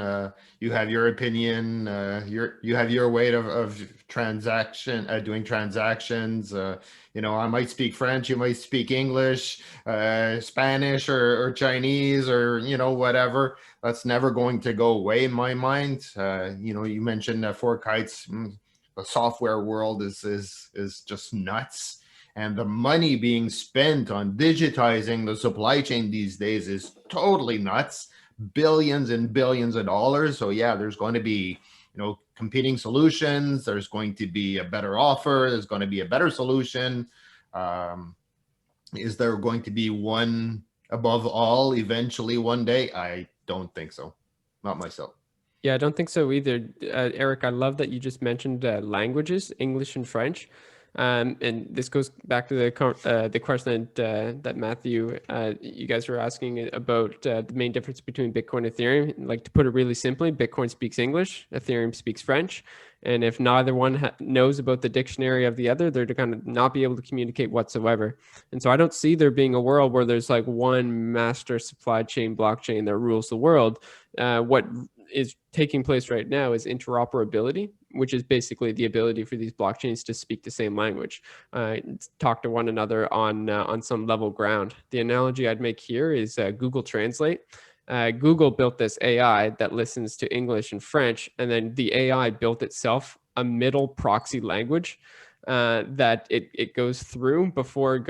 You have your opinion. You have your way of doing transactions. I might speak French. You might speak English, Spanish, or Chinese, or whatever. That's never going to go away in my mind. You mentioned Fort Kites. The software world is just nuts. And the money being spent on digitizing the supply chain these days is totally nuts. Billions and billions of dollars. So yeah, there's going to be, competing solutions. There's going to be a better offer. There's going to be a better solution. Is there going to be one above all eventually one day? I don't think so. Not myself. Yeah, I don't think so either. Eric, I love that you just mentioned languages, English and French. And this goes back to the question that Matthew, you guys were asking about the main difference between Bitcoin and Ethereum. Like, to put it really simply, Bitcoin speaks English, Ethereum speaks French. And if neither one knows about the dictionary of the other, they're going to not be able to communicate whatsoever. And so I don't see there being a world where there's like one master supply chain blockchain that rules the world. What is taking place right now is interoperability, which is basically the ability for these blockchains to speak the same language, talk to one another on some level ground. The analogy I'd make here is Google Translate. Google built this AI that listens to English and French, and then the AI built itself a middle proxy language that it goes through before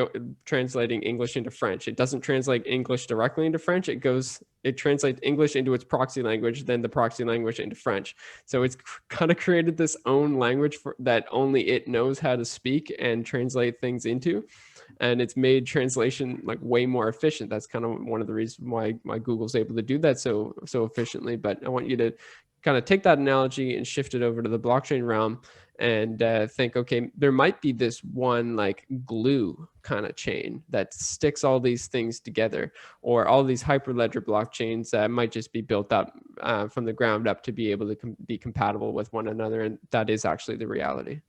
translating English into French. It doesn't translate English directly into French. It goes it translates English into its proxy language, then the proxy language into French. So it's kind of created this own language that only it knows how to speak and translate things into. And it's made translation like way more efficient. That's kind of one of the reasons why Google's able to do that so efficiently. But I want you to kind of take that analogy and shift it over to the blockchain realm and think, okay, there might be this one like glue kind of chain that sticks all these things together, or all these hyperledger blockchains that might just be built up from the ground up to be able to be compatible with one another. And that is actually the reality.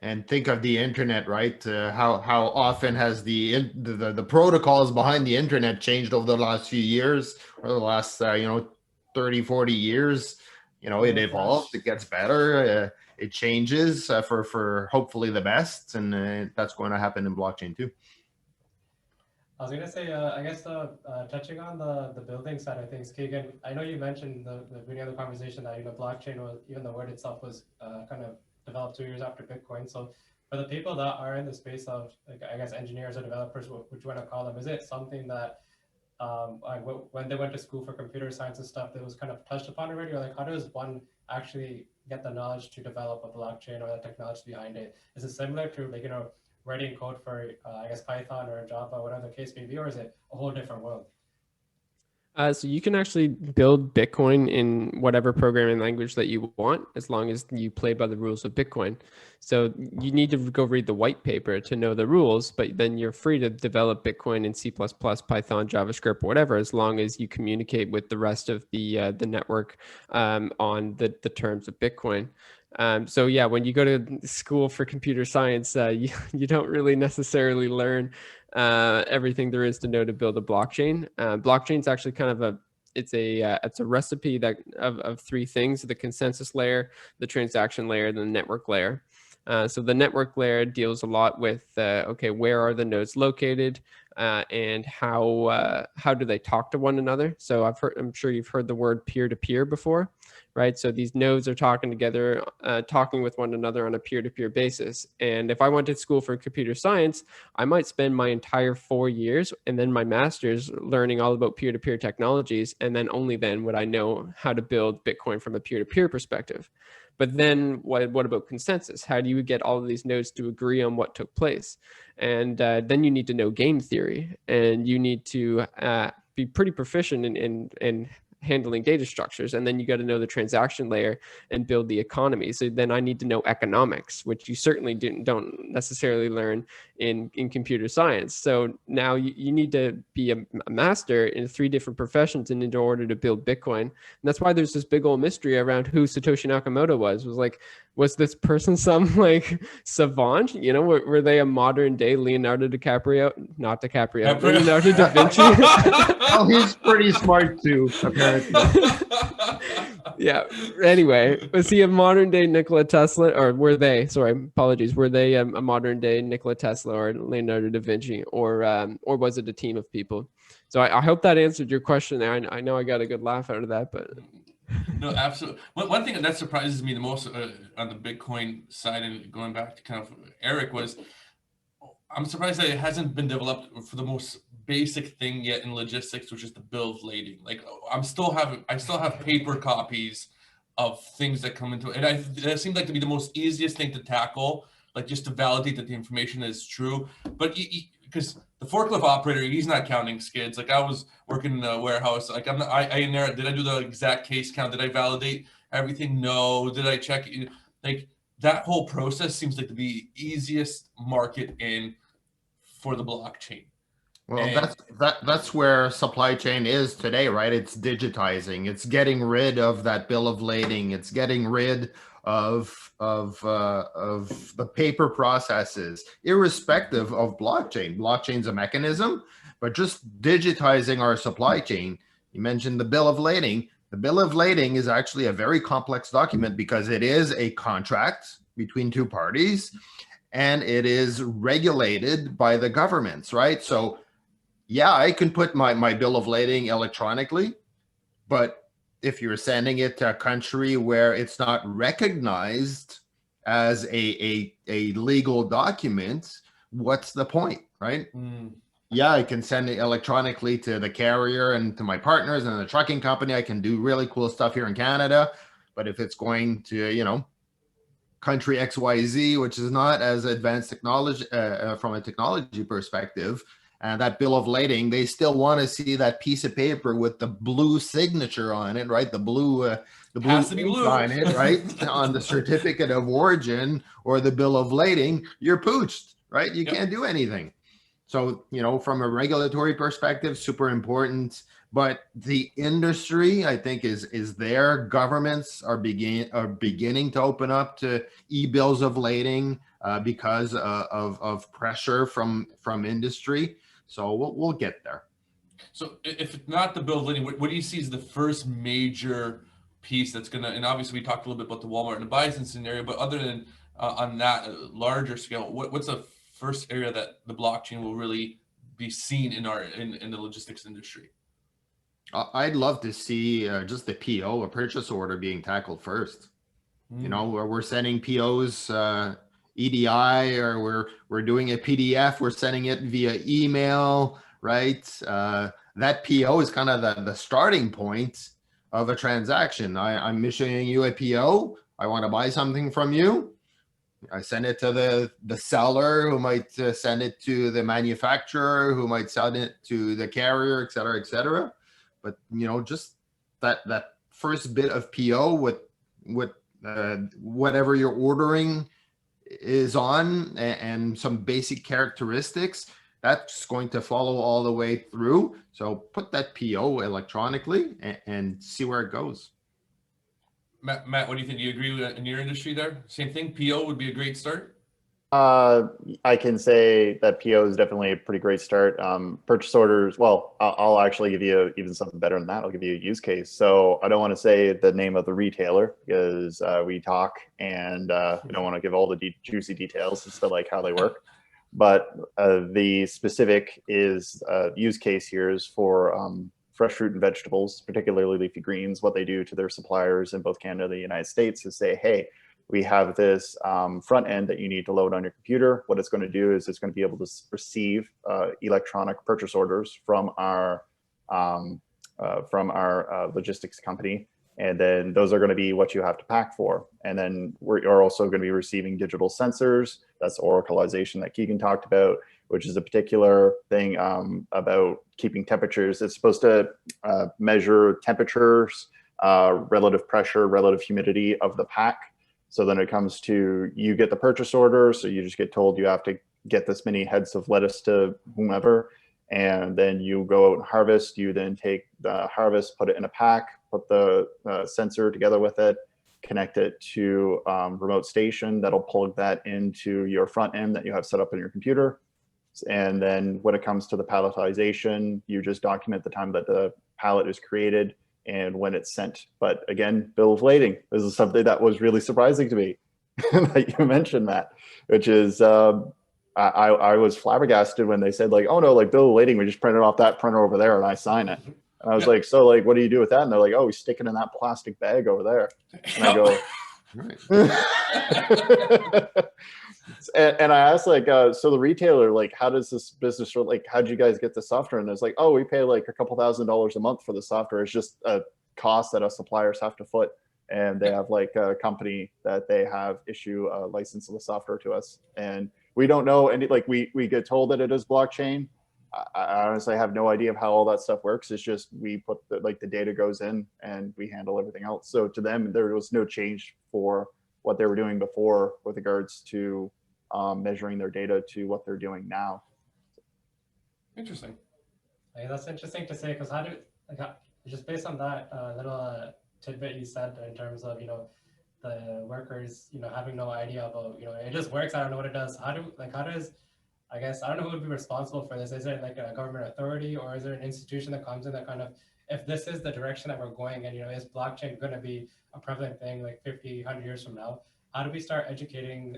And think of the internet, right? How often has the protocols behind the internet changed over the last few years, or the last 30, 40 years? It evolves, it gets better, it changes for hopefully the best, and that's going to happen in blockchain too. I was gonna say, I guess touching on the building side of things, Keegan, I know you mentioned the beginning of the conversation that blockchain was, even the word itself was kind of developed 2 years after Bitcoin. So for the people that are in the space of, like, I guess, engineers or developers, which you want to call them, is it something that when they went to school for computer science and stuff, that was kind of touched upon already? Or like, how does one actually get the knowledge to develop a blockchain or the technology behind it? Is it similar to, like, writing code for, I guess, Python or Java, whatever the case may be, or is it a whole different world? So you can actually build Bitcoin in whatever programming language that you want, as long as you play by the rules of Bitcoin. So you need to go read the white paper to know the rules, but then you're free to develop Bitcoin in C++, Python, JavaScript, whatever, as long as you communicate with the rest of the network on the terms of Bitcoin. So yeah, when you go to school for computer science, you don't really necessarily learn everything there is to know to build a blockchain. Blockchain is actually kind of it's a recipe that of three things: the consensus layer, the transaction layer, and the network layer. So the network layer deals a lot with okay, where are the nodes located, and how do they talk to one another? So I'm sure you've heard the word peer-to-peer before, right? So these nodes are talking together, talking with one another on a peer-to-peer basis. And if I went to school for computer science, I might spend my entire 4 years and then my master's learning all about peer-to-peer technologies, and then only then would I know how to build Bitcoin from a peer-to-peer perspective. But then what about consensus? How do you get all of these nodes to agree on what took place? And then you need to know game theory, and you need to be pretty proficient in handling data structures. And then you got to know the transaction layer and build the economy. So then I need to know economics, which you certainly don't necessarily learn in computer science. So now you need to be a master in 3 different professions in order to build Bitcoin. And that's why there's this big old mystery around who Satoshi Nakamoto was this person some like savant? Were they a modern day Leonardo DiCaprio? Not DiCaprio. Leonardo da Vinci. Oh, he's pretty smart too, apparently. Yeah. Anyway, was he a modern day Nikola Tesla, or were they? Sorry, apologies. Were they a modern day Nikola Tesla or Leonardo da Vinci, or was it a team of people? So I hope that answered your question there. I know I got a good laugh out of that, but. No, absolutely. One thing that surprises me the most on the Bitcoin side, and going back to kind of Eric, was I'm surprised that it hasn't been developed for the most basic thing yet in logistics, which is the bill of lading. Like I still have paper copies of things that come into it, and that seems like to be the most easiest thing to tackle, like just to validate that the information is true. But because the forklift operator, he's not counting skids. Like I was working in a warehouse, like did I do the exact case count? Did I validate everything? No. Did I check it? Like that whole process seems like the easiest market in for the blockchain. Well, And that's where supply chain is today, right? It's digitizing. It's getting rid of that bill of lading. It's getting rid of the paper processes, irrespective of blockchain. Blockchain's a mechanism, but just digitizing our supply chain. You mentioned the bill of lading. The bill of lading is actually a very complex document because it is a contract between 2 parties, and it is regulated by the governments, right? So yeah, I can put my bill of lading electronically, but if you're sending it to a country where it's not recognized as a legal document, what's the point, right? Yeah, I can send it electronically to the carrier and to my partners and the trucking company. I can do really cool stuff here in Canada. But if it's going to, country XYZ, which is not as advanced technology from a technology perspective, and that bill of lading, they still want to see that piece of paper with the blue signature on it, right? The blue Has to be ink blue. on it, right? On the certificate of origin or the bill of lading, you're pooched, right? You Yep. can't do anything. So, from a regulatory perspective, super important. But the industry, I think, is there. Governments are beginning to open up to e-bills of lading because of pressure from industry. So we'll get there. So if it's not the bill of lading, what do you see as the first major piece that's gonna? And obviously we talked a little bit about the Walmart and the Bison scenario, but other than on that larger scale, what's the first area that the blockchain will really be seen in in the logistics industry? I'd love to see just the PO, a purchase order, being tackled first. Where we're sending POs EDI, or we're doing a PDF, we're sending it via email, right? That PO is kind of the starting point of a transaction. I'm issuing you a PO. I want to buy something from you. I send it to the seller, who might send it to the manufacturer, who might send it to the carrier, et cetera, et cetera. But just that first bit of PO with whatever you're ordering is on, and some basic characteristics, that's going to follow all the way through. So put that PO electronically and see where it goes. Matt, what do you think? Do you agree with that in your industry there? Same thing. PO would be a great start. I can say that PO is definitely a pretty great start. Purchase orders, well, I'll actually give you even something better than that. I'll give you a use case. So I don't want to say the name of the retailer because we talk, and we don't want to give all the juicy details as to like how they work. But the specific use case here is for fresh fruit and vegetables, particularly leafy greens. What they do to their suppliers in both Canada and the United States is say, hey, we have this front end that you need to load on your computer. What it's going to do is it's going to be able to receive electronic purchase orders from our logistics company. And then those are going to be what you have to pack for. And then you're also going to be receiving digital sensors. That's oracleization that Keegan talked about, which is a particular thing about keeping temperatures. It's supposed to measure temperatures, relative pressure, relative humidity of the pack. So then it comes to, you get the purchase order, so you just get told you have to get this many heads of lettuce to whomever, and then you go out and harvest. You then take the harvest, put it in a pack, put the sensor together with it, connect it to remote station that'll plug that into your front end that you have set up in your computer. And then when it comes to the palletization, you just document the time that the pallet is created and when it's sent. But again, bill of lading, this is something that was really surprising to me that you mentioned that, which is I was flabbergasted when they said like, oh no, like bill of lading, we just print it off that printer over there and I sign it. And I was like, so like, what do you do with that? And they're like, oh, we stick it in that plastic bag over there. And I go, and I asked like, so the retailer, like, how does this business, like, how did you guys get the software? And it's like, oh, we pay like a couple $1,000s a month for the software. It's just a cost that us suppliers have to foot. And they have like a company that they have issue a license of the software to us. And we don't know any, like we get told that it is blockchain. I honestly have no idea of how all that stuff works. It's just we put the data goes in and we handle everything else. So to them, there was no change for what they were doing before with regards to measuring their data to what they're doing now. Interesting. Hey, that's interesting to say, because just based on that little tidbit you said in terms of the workers having no idea about it just works. I don't know what it does. How does I guess I don't know who would be responsible for this. Is it like a government authority, or is there an institution that comes in that kind of, if this is the direction that we're going, and is blockchain going to be a prevalent thing like 50, 100 years from now? How do we start educating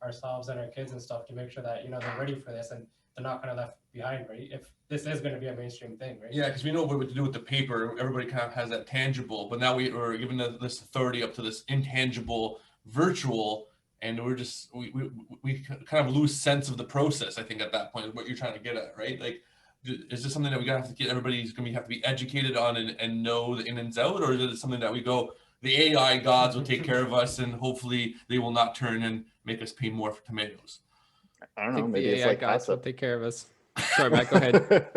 ourselves and our kids and stuff to make sure that they're ready for this and they're not kind of left behind, right? If this is going to be a mainstream thing, right? Yeah, because we know what to do with the paper. Everybody kind of has that tangible, but now we are giving this authority up to this intangible, virtual. and we're just we kind of lose sense of the process. I think at that point, what you're trying to get at, right? Like, is this something that we gotta have to get everybody's gonna have to be educated on and know the in and out, or is it something that we go, the AI gods will take care of us, and hopefully they will not turn and make us pay more for tomatoes? I don't I know. think Maybe the it's AI like gods will HACCP. take care of us. Sorry, Matt, go ahead.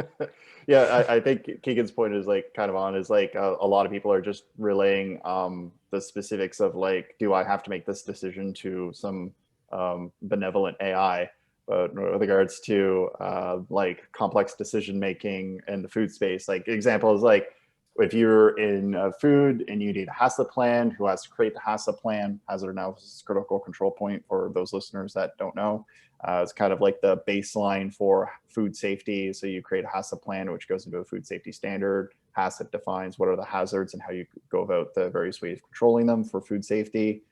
Yeah, I think Keegan's point is like kind of on, is like a lot of people are just relaying the specifics of like, do I have to make this decision to some benevolent AI? But with regards to like complex decision making in the food space, like example is like, if you're in food and you need a HACCP plan, who has to create the HACCP plan? Hazard analysis critical control point, for those listeners that don't know. It's kind of like the baseline for food safety. So you create a HACCP plan, which goes into a food safety standard. HACCP defines what are the hazards and how you go about the various ways of controlling them for food safety.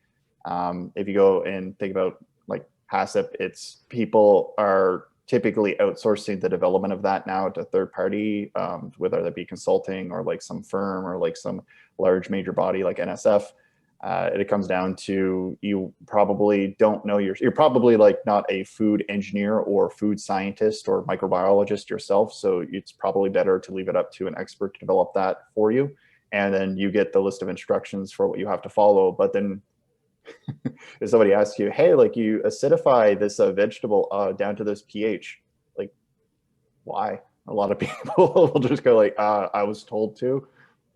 If you go and think about like HACCP, it's people are typically outsourcing the development of that now to third party, whether that be consulting or like some firm or like some large major body like NSF. It comes down to, you probably don't know, you're probably like not a food engineer or food scientist or microbiologist yourself. So it's probably better to leave it up to an expert to develop that for you. And then you get the list of instructions for what you have to follow. But then if somebody asks you, hey, like you acidify this vegetable down to this pH, like why? A lot of people will just go like, I was told to,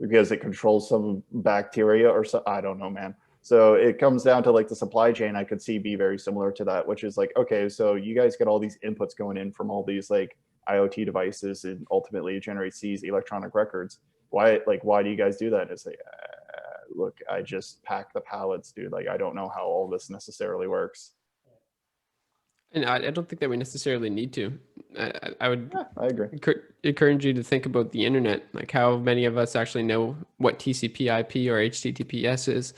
because it controls some bacteria or so. I don't know, man. So it comes down to like the supply chain. I could see be very similar to that, which is like, okay, so you guys get all these inputs going in from all these like IoT devices, and ultimately it generates these electronic records. Why do you guys do that? It's like, look, I just pack the pallets, dude. Like, I don't know how all this necessarily works. And I don't think that we necessarily need to. I would I agree. encourage you to think about the internet, like how many of us actually know what TCP/IP or HTTPS is,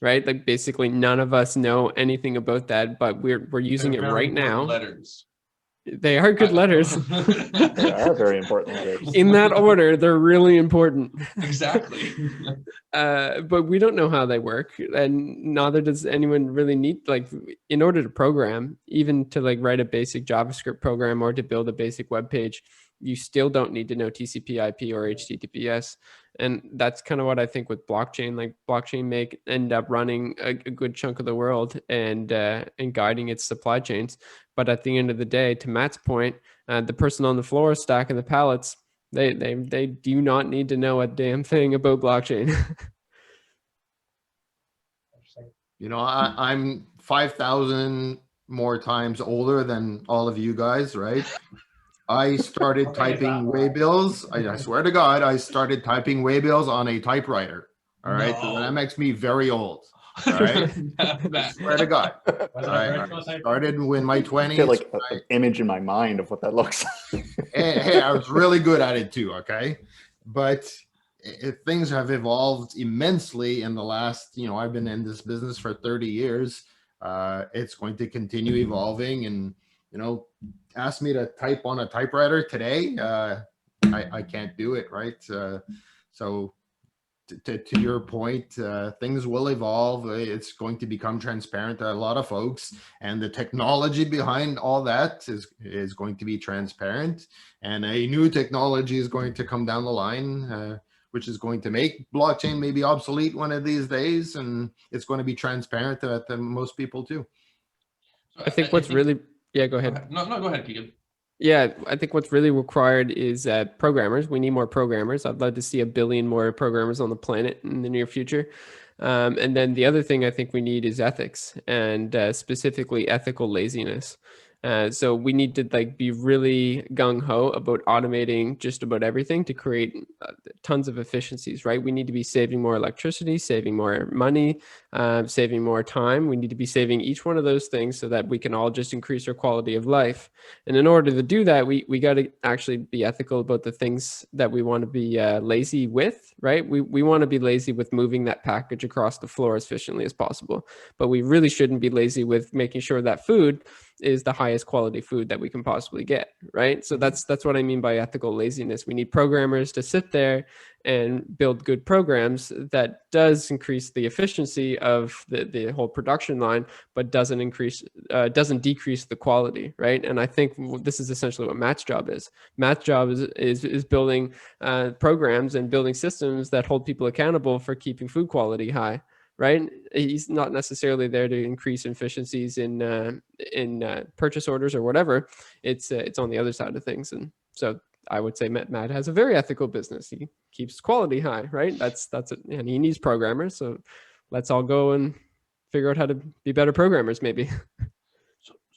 right? Like basically none of us know anything about that, but we're using it right now. Letters. They are good letters. They are very important letters. In that order, they're really important. Exactly. But we don't know how they work, and neither does anyone really need, like, in order to program, even to like write a basic JavaScript program or to build a basic web page, you still don't need to know TCP/IP or HTTPS. And that's kind of what I think with blockchain. Like blockchain may end up running a good chunk of the world and guiding its supply chains. But at the end of the day, to Matt's point, the person on the floor stacking the pallets, they do not need to know a damn thing about blockchain. You know, I'm 5,000 more times older than all of you guys, right? I started Okay, is that typing right? waybills. I swear to God, I started typing waybills on a typewriter. All right. So No. that makes me very old. All right. I swear to God. Was it a I virtual type? started in my 20s. Get like an image in my mind of what that looks like. Hey, I was really good at it too. Okay. But things have evolved immensely in the last, I've been in this business for 30 years. It's going to continue evolving, and, ask me to type on a typewriter today. I can't do it. Right. So to your point, things will evolve. It's going to become transparent to a lot of folks, and the technology behind all that is going to be transparent, and a new technology is going to come down the line, which is going to make blockchain maybe obsolete one of these days, and it's going to be transparent to most people too. I think what's really, yeah, go ahead. No, go ahead, Keegan. Yeah, I think what's really required is programmers. We need more programmers. I'd love to see 1 billion more programmers on the planet in the near future. And then the other thing I think we need is ethics, and specifically ethical laziness. So we need to like be really gung-ho about automating just about everything to create tons of efficiencies, right? We need to be saving more electricity, saving more money, saving more time. We need to be saving each one of those things so that we can all just increase our quality of life. And in order to do that, we got to actually be ethical about the things that we want to be lazy with, right? We want to be lazy with moving that package across the floor as efficiently as possible, but we really shouldn't be lazy with making sure that food is the highest quality food that we can possibly get, right? So that's what I mean by ethical laziness. We need programmers to sit there and build good programs that does increase the efficiency of the whole production line, but doesn't decrease the quality, right? And I think this is essentially what Matt's job is. Matt's job is building programs and building systems that hold people accountable for keeping food quality high, right? He's not necessarily there to increase efficiencies in purchase orders or whatever. It's on the other side of things. And so I would say Matt has a very ethical business. He keeps quality high, right? That's it. And he needs programmers. So let's all go and figure out how to be better programmers, maybe.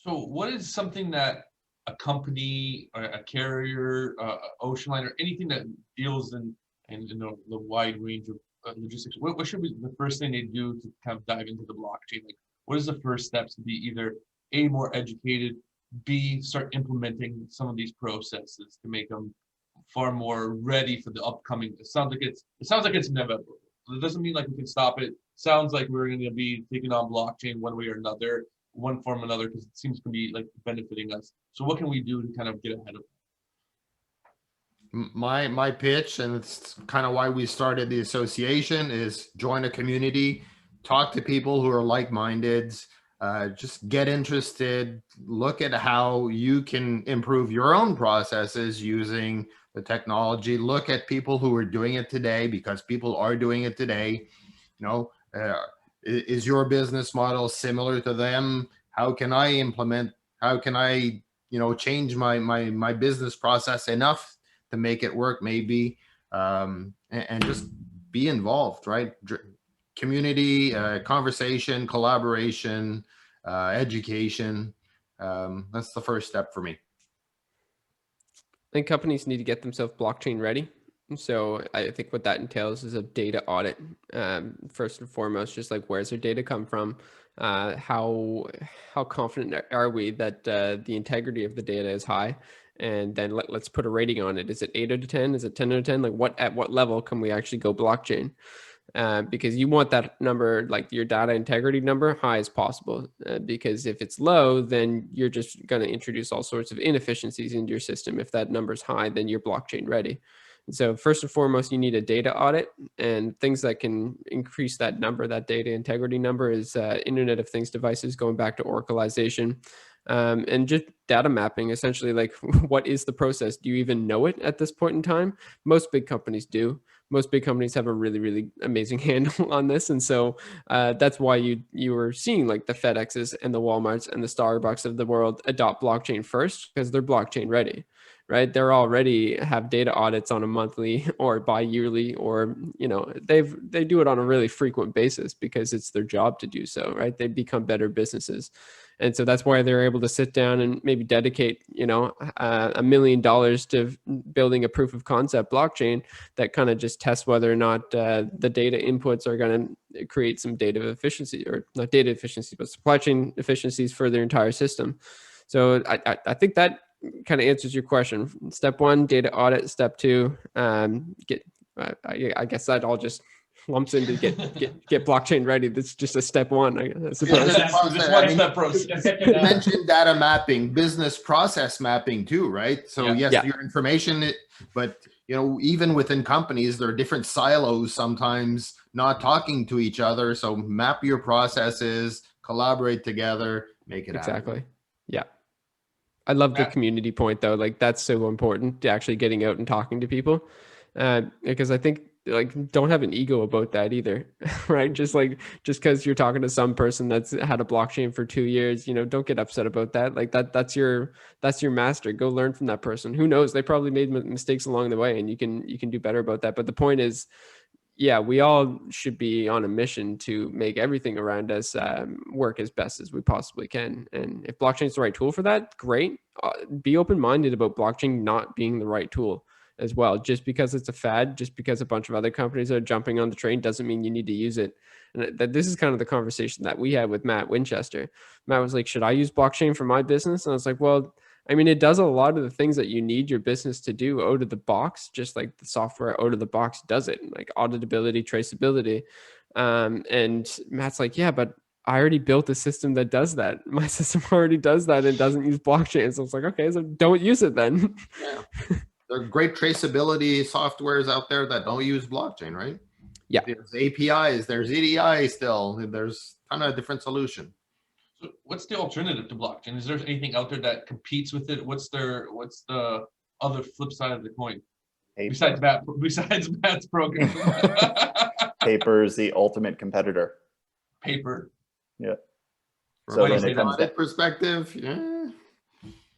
So what is something that a company or a carrier, ocean liner, anything that deals in the wide range of logistics, what should be the first thing they do to kind of dive into the blockchain? Like, what is the first steps to be either A, more educated, B, start implementing some of these processes to make them far more ready for the upcoming? It sounds like it's inevitable. It doesn't mean like we can stop it. Sounds like we're going to be taking on blockchain one way or another, one form or another, because it seems to be like benefiting us. So what can we do to kind of get ahead of it? My pitch, and it's kind of why we started the association, is join a community, talk to people who are like-minded, just get interested, look at how you can improve your own processes using the technology, look at people who are doing it today, because people are doing it today. You know, is your business model similar to them? How can I change my business process enough to make it work, maybe, and just be involved, right? Community, conversation, collaboration, education. That's the first step for me. I think companies need to get themselves blockchain ready. So I think what that entails is a data audit. First and foremost, just like, where's their data come from? How confident are we that the integrity of the data is high? And then let's put a rating on it. Is it 8 out of 10? Is it 10 out of 10? Like, at what level can we actually go blockchain? Because you want that number, like your data integrity number, high as possible. Because if it's low, then you're just going to introduce all sorts of inefficiencies into your system. If that number's high, then you're blockchain ready. And so first and foremost, you need a data audit, and things that can increase that number, that data integrity number, is Internet of Things devices, going back to oracleization, and just data mapping. Essentially, like, what is the process? Do you even know it at this point in time? Most big companies do. Most big companies have a really, really amazing handle on this. And so that's why you were seeing like the FedExes and the Walmarts and the Starbucks of the world adopt blockchain first, because they're blockchain ready, right? They're already have data audits on a monthly or bi-yearly, or, they do it on a really frequent basis because it's their job to do so, right? They become better businesses. And so that's why they're able to sit down and maybe dedicate, $1 million to building a proof of concept blockchain that kind of just tests whether or not the data inputs are going to create some data efficiency, or not data efficiency, but supply chain efficiencies for their entire system. So I think that kind of answers your question. Step 1, data audit. Step 2, I guess that all just lumps into get blockchain ready. That's just a step 1, I suppose. This one-step process. You mentioned data mapping, business process mapping too, right? So yes, your information, but even within companies, there are different silos sometimes not talking to each other. So map your processes, collaborate together, make it exactly happen. Yeah. I love the community point though. Like, that's so important, to actually getting out and talking to people, because I think, like, don't have an ego about that either, right? Just because you're talking to some person that's had a blockchain for 2 years, don't get upset about that. Like, that's your master. Go learn from that person. Who knows? They probably made mistakes along the way, and you can do better about that. But the point is, we all should be on a mission to make everything around us work as best as we possibly can. And if blockchain is the right tool for that, great. Be open-minded about blockchain not being the right tool as well. Just because it's a fad, just because a bunch of other companies are jumping on the train, doesn't mean you need to use it. And this is kind of the conversation that we had with Matt Winchester. Matt was like, should I use blockchain for my business? And I was like, well, I mean, it does a lot of the things that you need your business to do out of the box, just like the software out of the box does it, like auditability, traceability. And Matt's like, yeah, but I already built a system that does that. My system already does that and doesn't use blockchain. So it's like, okay, so don't use it then. Yeah. There are great traceability softwares out there that don't use blockchain, right? Yeah. There's APIs, there's EDI still, there's a ton of different solution. So what's the alternative to blockchain? Is there anything out there that competes with it? What's the other flip side of the coin? Paper. Besides Matt's program. Paper is the ultimate competitor. Paper. Yeah. From So Why do you then say it comes that perspective, yeah.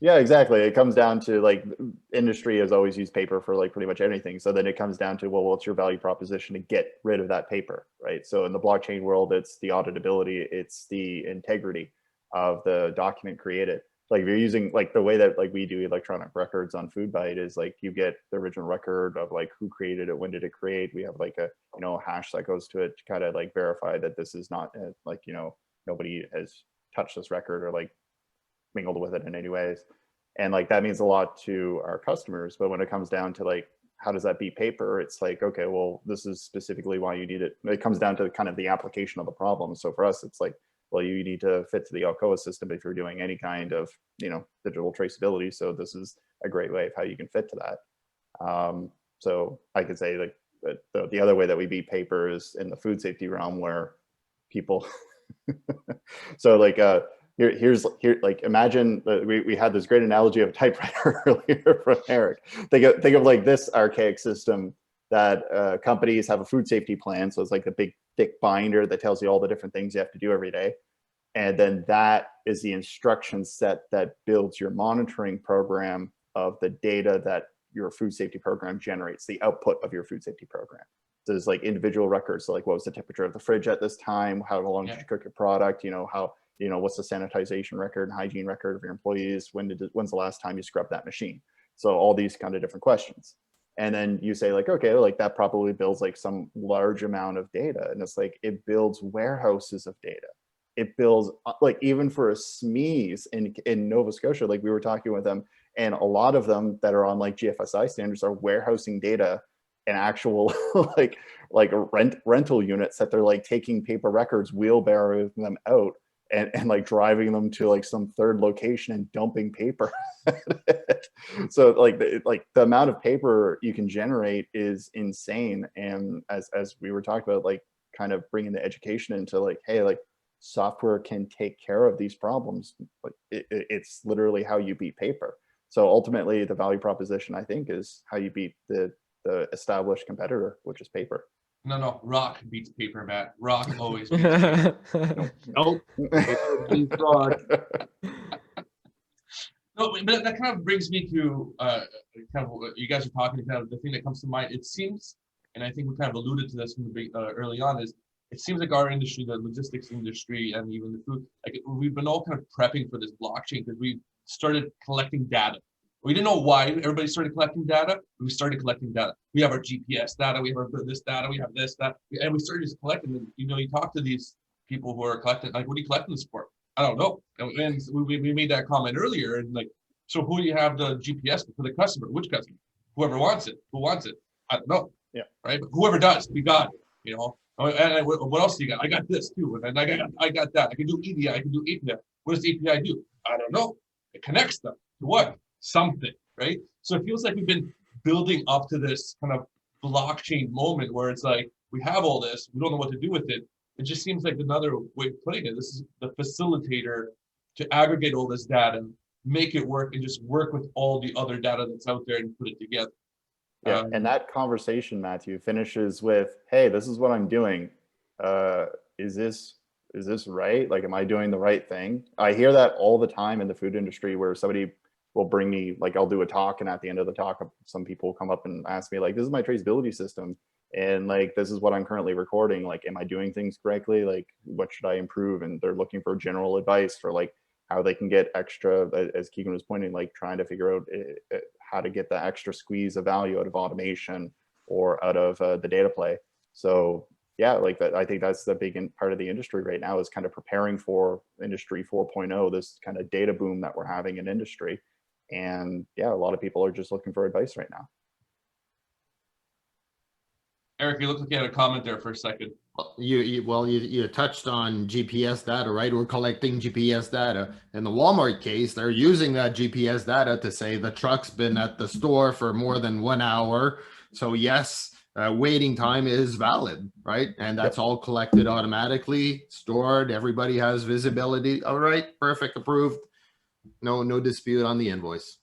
Yeah, exactly. It comes down to like industry has always used paper for like pretty much anything. So then it comes down to, well, what's your value proposition to get rid of that paper, right? So in the blockchain world, it's the auditability, it's the integrity of the document created. Like if you're using like the way that like we do electronic records on FoodBite is like you get the original record of like who created it, when did it create? We have like a, you know, hash that goes to it to kind of like verify that this is not like, you know, nobody has touched this record or like mingled with it in any ways. And like that means a lot to our customers. But when it comes down to like, how does that beat paper? It's like, okay, well, this is specifically why you need it. It comes down to kind of the application of the problem. So for us, it's like, well, you need to fit to the Alcoa system if you're doing any kind of, you know, digital traceability. So this is a great way of how you can fit to that. So I could say like the other way that we beat paper is in the food safety realm where people, so like, here, like imagine we had this great analogy of a typewriter earlier from Eric. Think of like this archaic system that companies have a food safety plan. So it's like a big thick binder that tells you all the different things you have to do every day. And then that is the instruction set that builds your monitoring program of the data that your food safety program generates, the output of your food safety program. So there's like individual records. So like what was the temperature of the fridge at this time? How long did you cook your product? You know, how, you know, what's the sanitization record and hygiene record of your employees? When's the last time you scrubbed that machine? So all these kind of different questions. And then you say like, okay, like that probably builds like some large amount of data. And it's like, it builds warehouses of data. It builds like even for a SMEs in Nova Scotia, like we were talking with them, and a lot of them that are on like GFSI standards are warehousing data and actual like rental units that they're like taking paper records, wheelbarrowing them out and like driving them to like some third location and dumping paper. So like the amount of paper you can generate is insane. And as we were talking about, like kind of bringing the education into like, hey, like software can take care of these problems. Like it's literally how you beat paper. So ultimately the value proposition, I think, is how you beat the established competitor, which is paper. No, rock beats paper, Matt. Rock always beats paper. Nope. Beats rock. No, but that kind of brings me to kind of what you guys are talking about. The thing that comes to mind, it seems, and I think we kind of alluded to this from the early on, is it seems like our industry, the logistics industry, and even the food, like we've been all kind of prepping for this blockchain because we started collecting data. We didn't know why everybody started collecting data. We started collecting data. We have our GPS data. We have our this data. We have this, that, and we started just collecting. And, you know, you talk to these people who are collecting, like, what are you collecting this for? I don't know. And we made that comment earlier. And like, so who do you have the GPS for the customer? Which customer? Whoever wants it. Who wants it? I don't know. Yeah. Right. But whoever does, we got it. You know. And what else do you got? I got this too. And I got that. I can do EDI. I can do API. What does API do? I don't know. It connects them to what? Something, right? So it feels like we've been building up to this kind of blockchain moment where it's like, we have all this, we don't know what to do with it. It just seems like another way of putting it. This is the facilitator to aggregate all this data, make it work, and just work with all the other data that's out there and put it together. Yeah, and that conversation, Matthew, finishes with, hey, this is what I'm doing. Is this right? Like, am I doing the right thing? I hear that all the time in the food industry where somebody will bring me, like, I'll do a talk, and at the end of the talk, some people come up and ask me, like, this is my traceability system, and like, this is what I'm currently recording. Like, am I doing things correctly? Like, what should I improve? And they're looking for general advice for like how they can get extra, as Keegan was pointing, like trying to figure out how to get the extra squeeze of value out of automation or out of the data play. So yeah, like that, I think that's the big part of the industry right now, is kind of preparing for industry 4.0, this kind of data boom that we're having in industry. And yeah, a lot of people are just looking for advice right now. Eric, you look like you had a comment there for a second. You touched on GPS data, right? We're collecting GPS data. In the Walmart case, they're using that GPS data to say the truck's been at the store for more than 1 hour. So yes, waiting time is valid, right? And that's all collected automatically, stored. Everybody has visibility. All right, perfect, approved. No dispute on the invoice.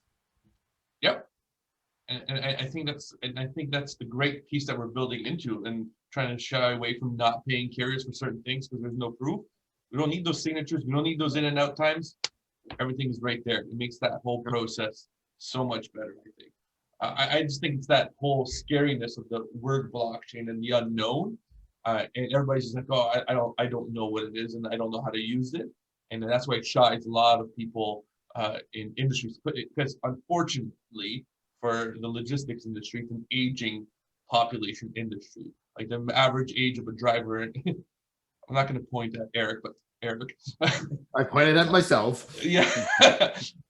Yep. And I think that's the great piece that we're building into, and trying to shy away from not paying carriers for certain things because there's no proof. We don't need those signatures. We don't need those in and out times. Everything's right there. It makes that whole process so much better, I think. I just think it's that whole scariness of the word blockchain and the unknown. And everybody's just like, oh, I don't know what it is, and I don't know how to use it. And that's why it shies a lot of people in industries, because unfortunately for the logistics industry, it's an aging population industry. Like the average age of a driver, and I'm not going to point at Eric, but Eric. I pointed at myself. Yeah.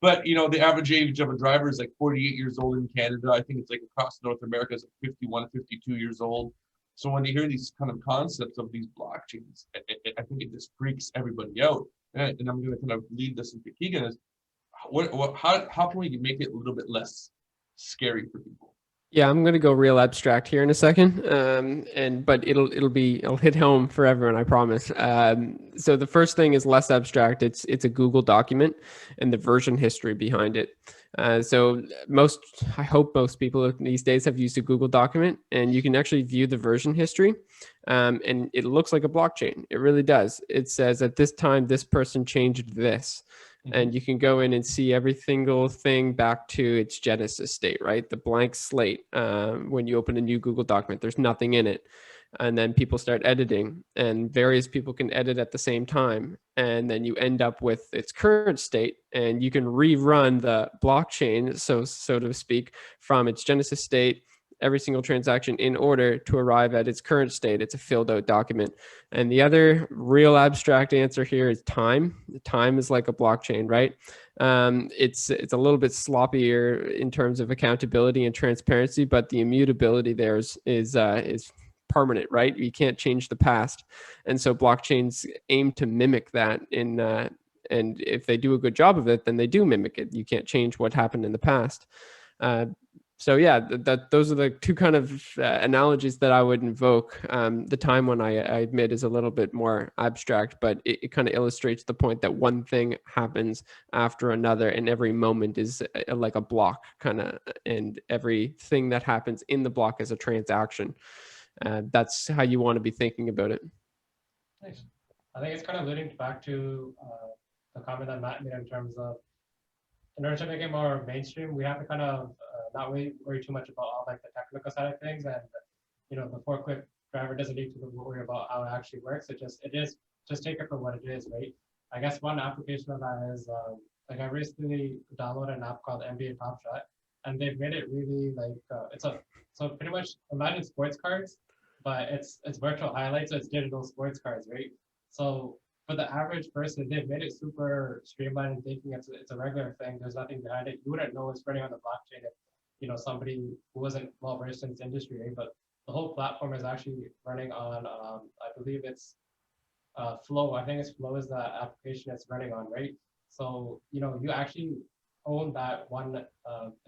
But the average age of a driver is like 48 years old in Canada. I think it's like across North America is like 51, 52 years old. So when they hear these kind of concepts of these blockchains, I think it just freaks everybody out. And I'm going to kind of lead this into Keegan is how can we make it a little bit less scary for people? Yeah, I'm gonna go real abstract here in a second, but it'll hit home for everyone, I promise. So the first thing is less abstract. It's a Google document and the version history behind it. So I hope most people these days have used a Google document, and you can actually view the version history, and it looks like a blockchain. It really does. It says at this time this person changed this. And you can go in and see every single thing back to its genesis state, right? The blank slate. When you open a new Google document, there's nothing in it. And then people start editing, and various people can edit at the same time. And then you end up with its current state, and you can rerun the blockchain, so to speak, from its genesis state, every single transaction in order to arrive at its current state. It's a filled out document. And the other real abstract answer here is time. Time is like a blockchain, right? It's a little bit sloppier in terms of accountability and transparency, but the immutability there is permanent, right? You can't change the past. And so blockchains aim to mimic that and if they do a good job of it, then they do mimic it. You can't change what happened in the past. So yeah, those are the two kind of analogies that I would invoke. The time one I admit is a little bit more abstract, but it kind of illustrates the point that one thing happens after another, and every moment is like a block kind of, and everything that happens in the block is a transaction. That's how you want to be thinking about it. Nice. I think it's kind of leading back to the comment that Matt made in terms of, in order to make it more mainstream, we have to kind of not worry too much about all like the technical side of things, and the forklift driver doesn't need to worry about how it actually works. It is just take it for what it is, right? I guess one application of that is like I recently downloaded an app called NBA Top Shot, and they've made it really like so pretty much imagine sports cards, but it's virtual highlights, so it's digital sports cards, right? So for the average person, they've made it super streamlined and thinking it's a regular thing. There's nothing behind it. You wouldn't know it's running on the blockchain if somebody who wasn't well versed in this industry, right? But the whole platform is actually running on I believe it's Flow. I think it's Flow is the application it's running on, right? So you actually own that one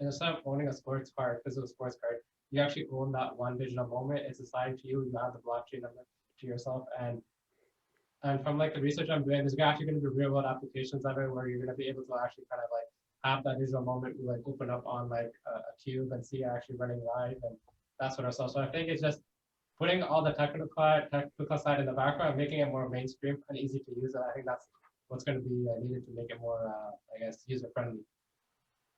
instead of owning a sports card, physical sports card, you actually own that one digital moment. It's assigned to you. You have the blockchain to yourself, and from like the research I'm doing, there's actually going to be real world applications of it where you're going to be able to actually kind of like have that digital moment like open up on like a cube and see it actually running live and that sort of stuff. So I think it's just putting all the technical side in the background, making it more mainstream and easy to use. And I think that's what's going to be needed to make it more, I guess, user friendly.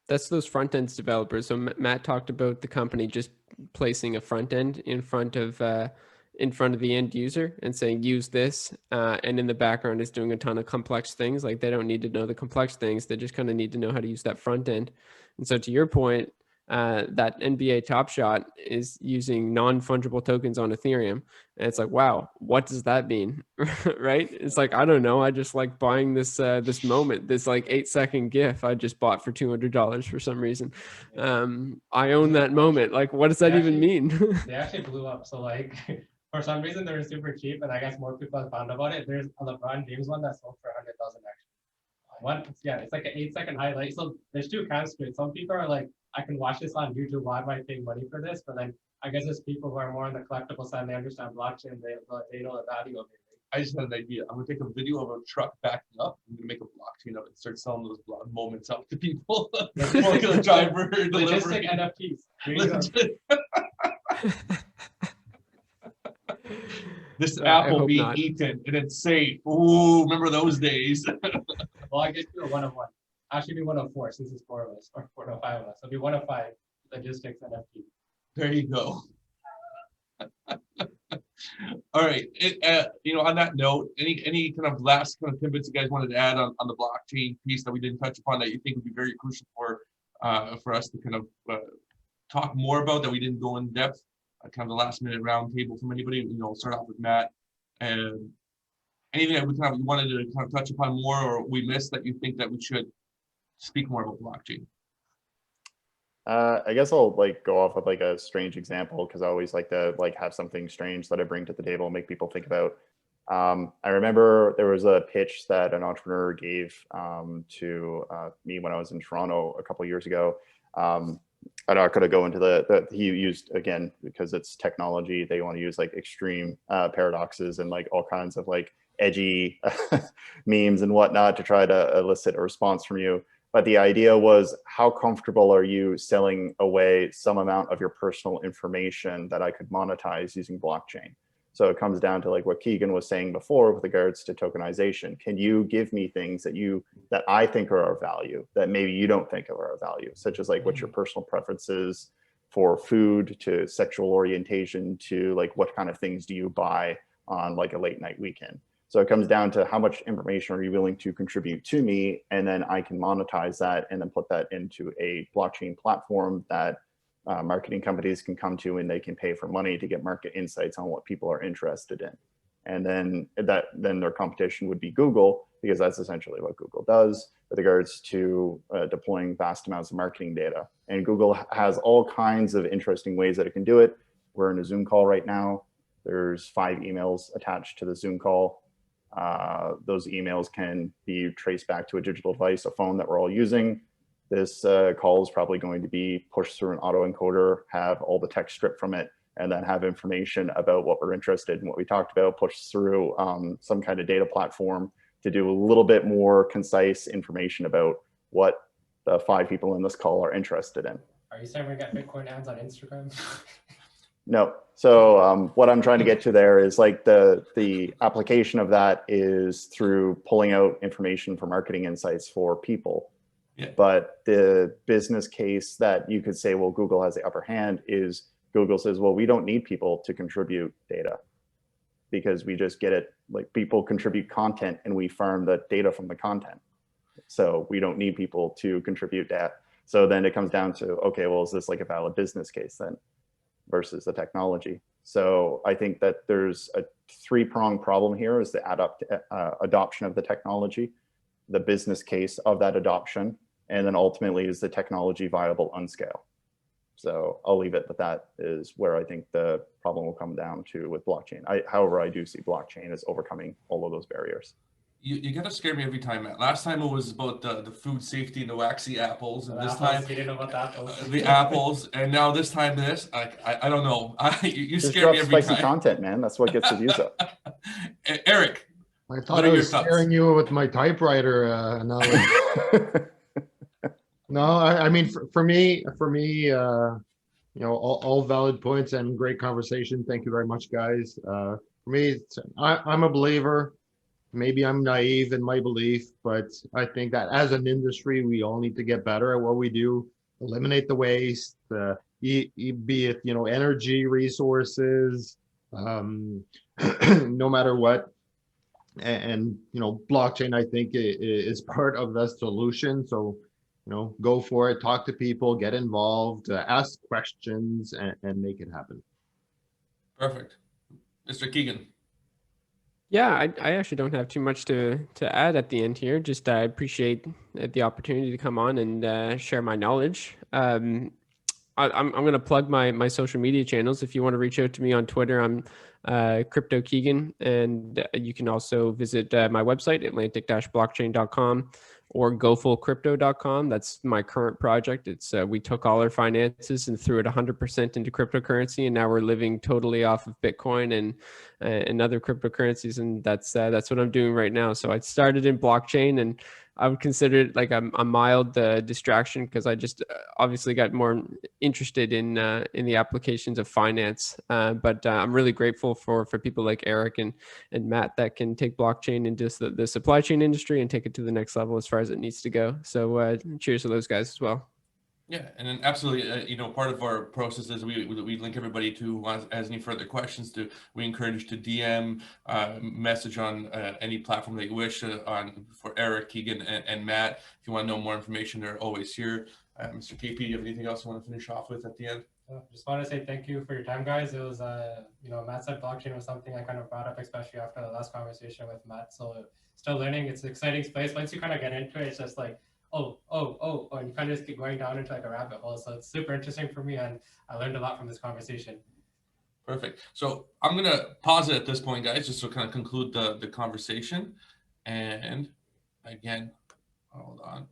That's those front end developers. So Matt talked about the company just placing a front end in front of the end user and saying, use this. And in the background is doing a ton of complex things. Like they don't need to know the complex things. They just kind of need to know how to use that front end. And so to your point, that NBA Top Shot is using non-fungible tokens on Ethereum. And it's like, wow, what does that mean? Right? It's like, I don't know. I just like buying this moment, this like 8-second GIF I just bought for $200 for some reason. I own that moment. Like, what does that even mean? They actually blew up. So like For some reason, they're super cheap, and I guess more people have found about it. There's a LeBron James one that sold for 100,000 actually. Yeah, it's like an 8-second highlight. So there's two camps to it. Some people are like, I can watch this on YouTube. Why am I paying money for this? But then I guess there's people who are more on the collectible side. They understand blockchain. They know the value of it. I just had an idea. I'm gonna take a video of a truck backing up. I'm gonna make a blockchain of it and start selling those moments up to people. Like a driver Logistic delivery. NFTs. There you go. This I apple hope being not. eaten and it's safe. Ooh, remember those days? Well, I get you a 1 of 1. Actually, be 1 of 4 since it's 4 of us, or 4 of 5 of us. So be 1 of 5 logistics NFT. There you go. All right. On that note, any kind of last kind of tidbits you guys wanted to add on the blockchain piece that we didn't touch upon that you think would be very crucial for us to kind of talk more about that we didn't go in depth? Kind of the last minute roundtable from anybody. Start off with Matt. And anything that we wanted to kind of touch upon more, or we missed that you think that we should speak more about blockchain? I guess I'll go off with a strange example, because I always like to have something strange that I bring to the table and make people think about. I remember there was a pitch that an entrepreneur gave to me when I was in Toronto a couple of years ago. I'm not going to go into he used, again, because it's technology, they want to use extreme paradoxes and all kinds of edgy memes and whatnot to try to elicit a response from you. But the idea was, how comfortable are you selling away some amount of your personal information that I could monetize using blockchain? So it comes down to what Keegan was saying before with regards to tokenization. Can you give me things that I think are of value that maybe you don't think are of value, such as what's your personal preferences for food, to sexual orientation, to what kind of things do you buy on a late night weekend? So it comes down to how much information are you willing to contribute to me, and then I can monetize that and then put that into a blockchain platform that marketing companies can come to, and they can pay for money to get market insights on what people are interested in. And then their competition would be Google, because that's essentially what Google does with regards to deploying vast amounts of marketing data. And Google has all kinds of interesting ways that it can do it. We're in a Zoom call right now. There's 5 emails attached to the Zoom call. Those emails can be traced back to a digital device, a phone that we're all using. This call is probably going to be pushed through an autoencoder, have all the text stripped from it, and then have information about what we're interested in, what we talked about, pushed through some kind of data platform to do a little bit more concise information about what the 5 people in this call are interested in. Are you saying we got Bitcoin ads on Instagram? No. So what I'm trying to get to there is the application of that is through pulling out information for marketing insights for people. Yeah. But the business case that you could say, well, Google has the upper hand, is Google says, well, we don't need people to contribute data, because we just get it. People contribute content and we farm the data from the content. So we don't need people to contribute data. So then it comes down to, okay, well, is this a valid business case then versus the technology? So I think that there's a 3-pronged problem here: is the adoption of the technology, the business case of that adoption, and then ultimately, is the technology viable on scale? So I'll leave it at that, is where I think the problem will come down to with blockchain. However, I do see blockchain as overcoming all of those barriers. You gotta scare me every time, Matt. Last time it was about the food safety and the waxy apples, and this time you didn't know about the apples. the apples, and now this time this. I don't know. You Just scare drop me every spicy time. content, man. That's what gets the views up. Eric, I What thought are I your was thoughts? scaring you with my typewriter analogy. No, I mean, for me, all valid points and great conversation. Thank you very much, guys. For me, I'm a believer. Maybe I'm naive in my belief, but I think that as an industry, we all need to get better at what we do, eliminate the waste, be it, energy, resources, no matter what. And blockchain, I think, is part of the solution. So, go for it, talk to people, get involved, ask questions, and make it happen. perfect. Mr. Keegan. Yeah, I actually don't have too much to add at the end here. Just I appreciate the opportunity to come on and share my knowledge. I'm going to plug my social media channels. If you want to reach out to me on Twitter, I'm Crypto Keegan, and you can also visit my website, atlantic-blockchain.com or gofullcrypto.com. That's my current project. It's we took all our finances and threw it 100% into cryptocurrency, and now we're living totally off of Bitcoin and other cryptocurrencies, and that's what I'm doing right now. So I started in blockchain, and I would consider it like a mild distraction, because I just obviously got more interested in the applications of finance. But I'm really grateful for people like Eric and Matt that can take blockchain into the supply chain industry and take it to the next level as far as it needs to go. So cheers to those guys as well. Yeah, and then absolutely, part of our process is we link everybody to who has any further questions. We encourage you to DM, message on any platform that you wish for Eric, Keegan, and Matt. If you want to know more information, they're always here. Mr. KP, do you have anything else you want to finish off with at the end? Just want to say thank you for your time, guys. It was, Matt said blockchain was something I kind of brought up, especially after the last conversation with Matt. So still learning. It's an exciting space. Once you kind of get into it, it's just like, and you kind of just keep going down into like a rabbit hole. So it's super interesting for me, and I learned a lot from this conversation. Perfect. So I'm going to pause it at this point, guys, just to kind of conclude the conversation. And again, hold on.